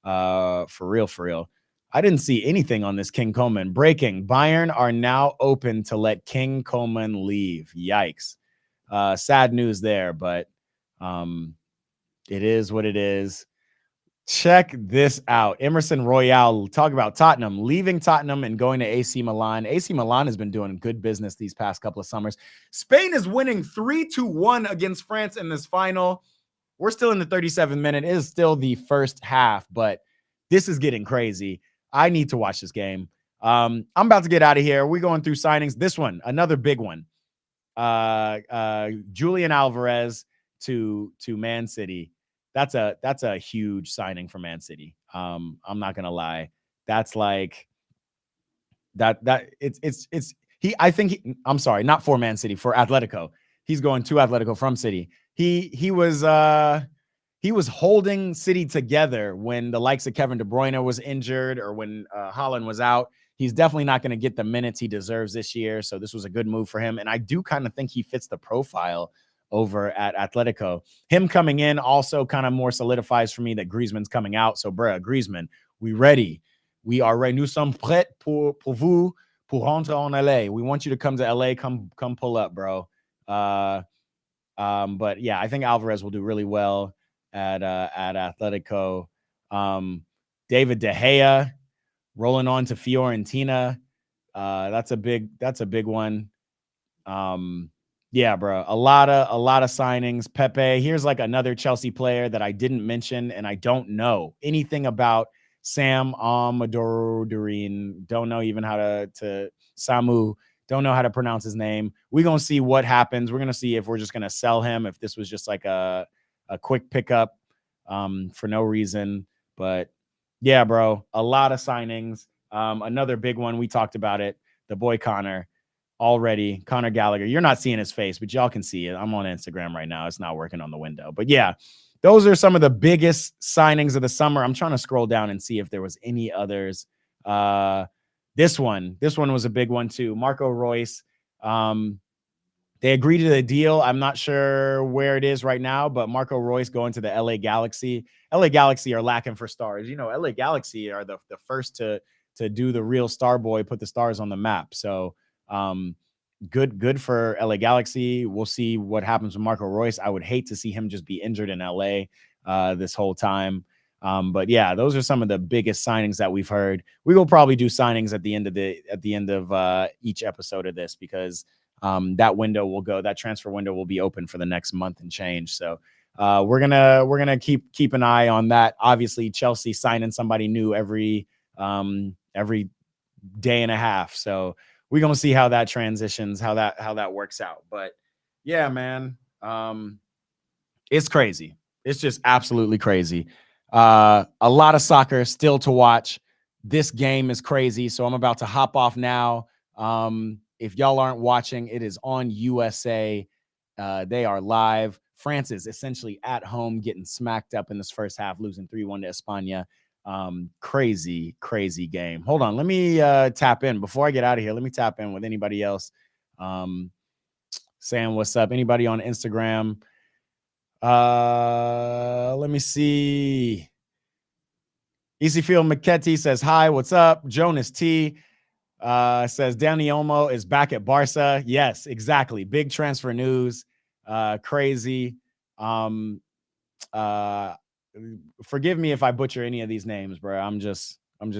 S1: For real. I didn't see anything on this King Coman. Breaking: Bayern are now open to let King Coman leave. Yikes. Sad news there, but it is what it is. Check this out. Emerson Royale, talk about Tottenham, leaving Tottenham and going to AC Milan. AC Milan has been doing good business these past couple of summers. Spain is winning 3-1 against France in this final. We're still in the 37th minute. It is still the first half, but this is getting crazy. I need to watch this game. I'm about to get out of here. We're going through signings. This one, another big one. Julian Alvarez to Man City. That's a huge signing for Man City. I'm not gonna lie. That's like that I'm sorry, not for Man City, for Atletico. He's going to Atletico from City. He was holding City together when the likes of Kevin De Bruyne was injured, or when Haaland was out. He's definitely not going to get the minutes he deserves this year. So this was a good move for him. And I do kind of think he fits the profile over at Atletico. Him coming in also kind of more solidifies for me that Griezmann's coming out. So, Griezmann, we ready. We are ready. Nous sommes prêts pour vous, pour rentrer en LA. We want you to come to LA. Come pull up, bro. But yeah, I think Alvarez will do really well at Atletico. David De Gea rolling on to Fiorentina. That's a big one. Yeah, bro. A lot of signings. Pepe. Here's like another Chelsea player that I didn't mention, and I don't know anything about. Sam Almadourin. Don't know even how to Samu. Don't know how to pronounce his name. We're gonna see what happens. We're gonna see if we're just gonna sell him, if this was just like a quick pickup for no reason. But yeah, bro, a lot of signings. Another big one. We talked about it. The boy Connor. Already, Conor Gallagher. You're not seeing his face, but y'all can see it. I'm on Instagram right now. It's not working on the window. But yeah, those are some of the biggest signings of the summer. I'm trying to scroll down and see if there was any others. This one was a big one too. Marco Reus. They agreed to the deal. I'm not sure where it is right now, but Marco Reus going to the LA Galaxy. LA Galaxy are lacking for stars. You know, LA Galaxy are the first to do the real star boy, put the stars on the map. So good for LA Galaxy. We'll see what happens with Marco Reus. I would hate to see him just be injured in LA this whole time. But yeah, those are some of the biggest signings that we've heard. We will probably do signings at the end of each episode of this, because that transfer window will be open for the next month and change. So we're gonna keep an eye on that. Obviously, Chelsea signing somebody new every day and a half. So we're gonna see how that transitions, how that works out. But yeah, man, it's crazy. It's just absolutely crazy. A lot of soccer still to watch. This game is crazy. So I'm about to hop off now. If y'all aren't watching, it is on USA. They are live. France is essentially at home getting smacked up in this first half, losing 3-1 to España. Crazy game. Hold on. Let me tap in. Before I get out of here, let me tap in with anybody else saying what's up. Anybody on Instagram? Let me see. Easyfield McKetty says, hi, what's up? Jonas T says, Dani Olmo is back at Barca. Yes, exactly. Big transfer news. Crazy. Forgive me if I butcher any of these names, bro. I'm just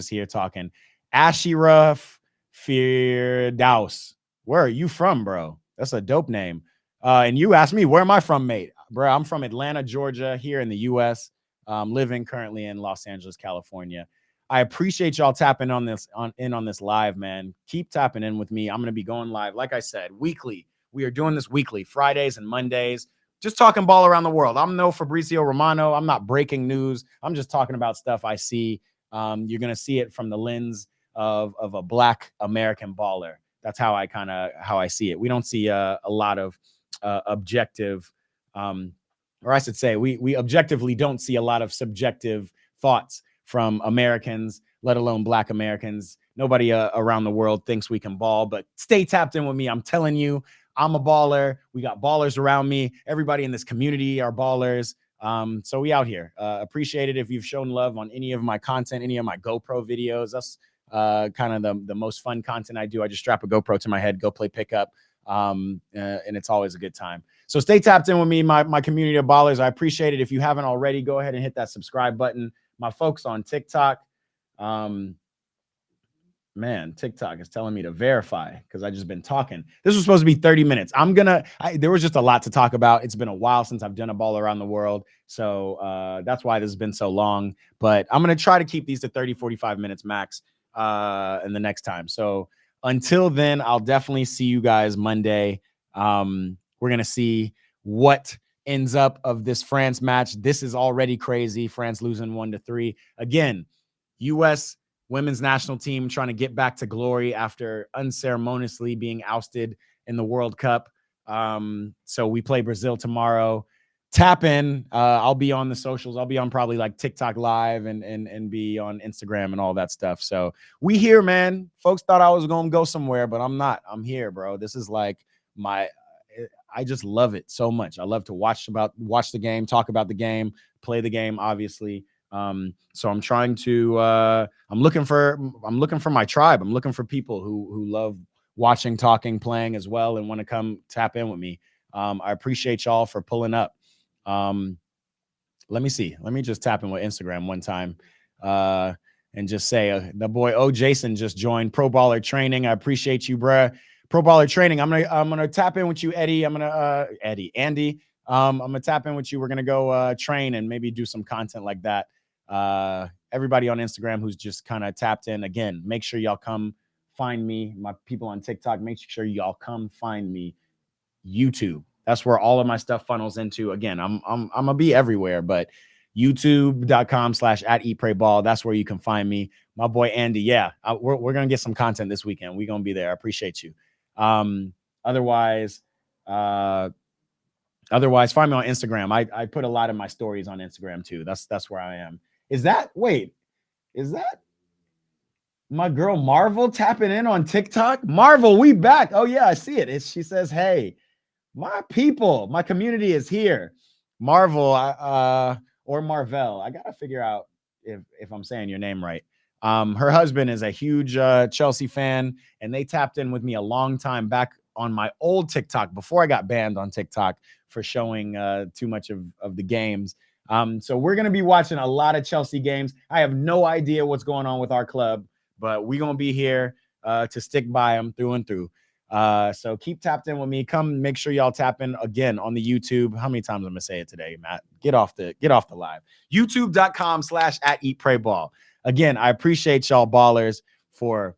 S1: here talking. Ashraf Firdaus. Where are you from, bro? That's a dope name. And you asked me, where am I from, mate? Bro, I'm from Atlanta, Georgia, here in the U.S. Living currently in Los Angeles, California. I appreciate y'all tapping on this live, man. Keep tapping in with me. I'm going to be going live, like I said, weekly. We are doing this weekly, Fridays and Mondays. Just talking ball around the world. I'm no Fabrizio Romano. I'm not breaking news. I'm just talking about stuff I see. You're going to see it from the lens of a Black American baller. That's how I see it. We don't see a lot of objective, or I should say, we objectively don't see a lot of subjective thoughts from Americans, let alone Black Americans. Nobody around the world thinks we can ball, but stay tapped in with me. I'm telling you, I'm a baller. We got ballers around me. Everybody in this community are ballers. So we out here. Appreciate it if you've shown love on any of my content, any of my GoPro videos. That's kind of the most fun content I do. I just strap a GoPro to my head, go play pickup, and it's always a good time. So stay tapped in with me, my community of ballers. I appreciate it. If you haven't already, go ahead and hit that subscribe button. My folks on TikTok, man, TikTok is telling me to verify because I just been talking. This was supposed to be 30 minutes. There was just a lot to talk about. It's been a while since I've done a ball around the world. So that's why this has been so long. But I'm going to try to keep these to 30, 45 minutes max in the next time. So until then, I'll definitely see you guys Monday. We're going to see what ends up of this France match. This is already crazy. France losing 1-3. Again, U.S. women's national team trying to get back to glory after unceremoniously being ousted in the World Cup. So we play Brazil tomorrow. Tap in. I'll be on the socials. I'll be on probably like TikTok live and be on Instagram and all that stuff. So we here, man. Folks thought I was going to go somewhere, but I'm not. I'm here, bro. This is like I just love it so much. I love to watch the game, talk about the game, play the game, obviously. So I'm trying to, I'm looking for my tribe. I'm looking for people who love watching, talking, playing as well, and want to come tap in with me. I appreciate y'all for pulling up. Let me see. Let me just tap in with Instagram one time, and just say, the boy, Jason just joined Pro Baller Training. I appreciate you, bruh. Pro Baller Training. I'm gonna tap in with you, Eddie. Andy. I'm gonna tap in with you. We're gonna go train and maybe do some content like that. Everybody on Instagram who's just kind of tapped in, again, make sure y'all come find me. My people on TikTok, make sure y'all come find me. YouTube. That's where all of my stuff funnels into. Again, I'm gonna be everywhere, but youtube.com/@eatprayball. That's where you can find me. My boy Andy. Yeah, we're gonna get some content this weekend. We're gonna be there. I appreciate you. Otherwise, find me on Instagram. I put a lot of my stories on Instagram too. That's where I am. Is that My girl Marvel tapping in on TikTok. Marvel, we back. Oh yeah, I see it. She says, "Hey, my people, my community is here." Marvel, or Marvel. I gotta figure out if I'm saying your name right. Her husband is a huge Chelsea fan, and they tapped in with me a long time back on my old TikTok before I got banned on TikTok for showing too much of the games. So we're gonna be watching a lot of Chelsea games. I have no idea what's going on with our club, but we're gonna be here to stick by them through and through. So keep tapped in with me. Come make sure y'all tap in again on the YouTube. How many times I'm gonna say it today, Matt? Get off the live. YouTube.com/@EatPrayBall. Again, I appreciate y'all ballers for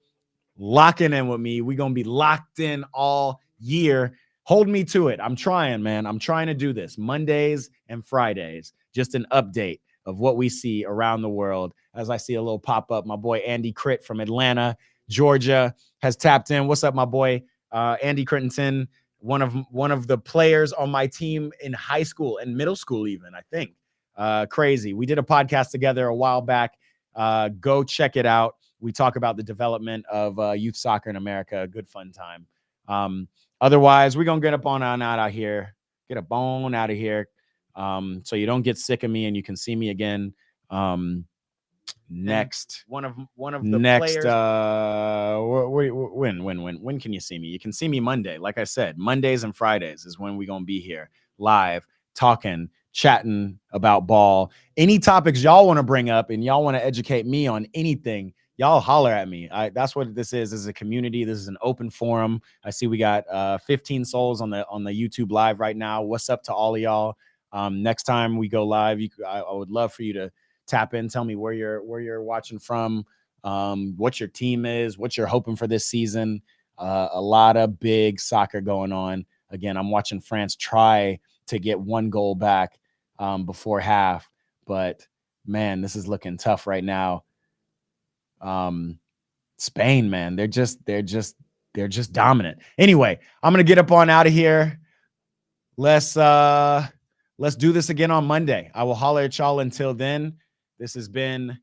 S1: locking in with me. We're gonna be locked in all year. Hold me to it. I'm trying, man. I'm trying to do this Mondays and Fridays. Just an update of what we see around the world. As I see a little pop up, my boy Andy Crit from Atlanta, Georgia has tapped in. What's up, my boy? Andy Crittenton, one of the players on my team in high school and middle school, even, I think. Crazy. We did a podcast together a while back. Go check it out. We talk about the development of youth soccer in America. A good fun time. Otherwise, we're gonna get up on out of here. Get a bone out of here. So you don't get sick of me and you can see me again. Next, one of the next players. When can you see me? You can see me Monday. Like I said, Mondays and Fridays is when we're gonna be here live talking, chatting about ball. Any topics y'all want to bring up and y'all want to educate me on anything, y'all holler at me. That's what this is a community. This is an open forum. I see we got 15 souls on the YouTube live right now. What's up to all of y'all? Next time we go live, I would love for you to tap in, tell me where you're watching from, what your team is, what you're hoping for this season. A lot of big soccer going on. Again, I'm watching France try to get one goal back before half, but man, this is looking tough right now. Spain, man, they're just dominant. Anyway, I'm gonna get up on out of here. Let's do this again on Monday. I will holler at y'all until then. This has been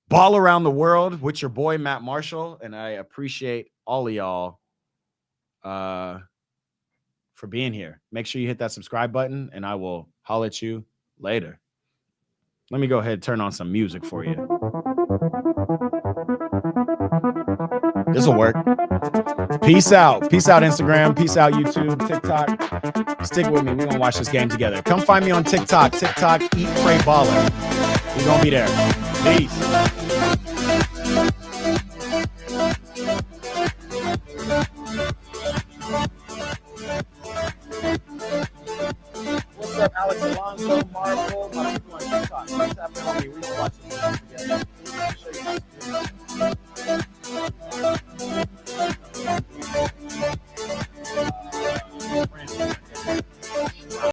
S1: Ball Around the World with your boy, Matt Marshall, and I appreciate all of y'all for being here. Make sure you hit that subscribe button, and I will holler at you later. Let me go ahead and turn on some music for you. This will work. Peace out. Peace out, Instagram. Peace out, YouTube, TikTok. Stick with me. We're going to watch this game together. Come find me on TikTok. TikTok, Eat, Pray, Baller. We're going to be there. Peace. What's up, Alex Alonso, Marvel? My people on TikTok. What's happening on me? We're watching.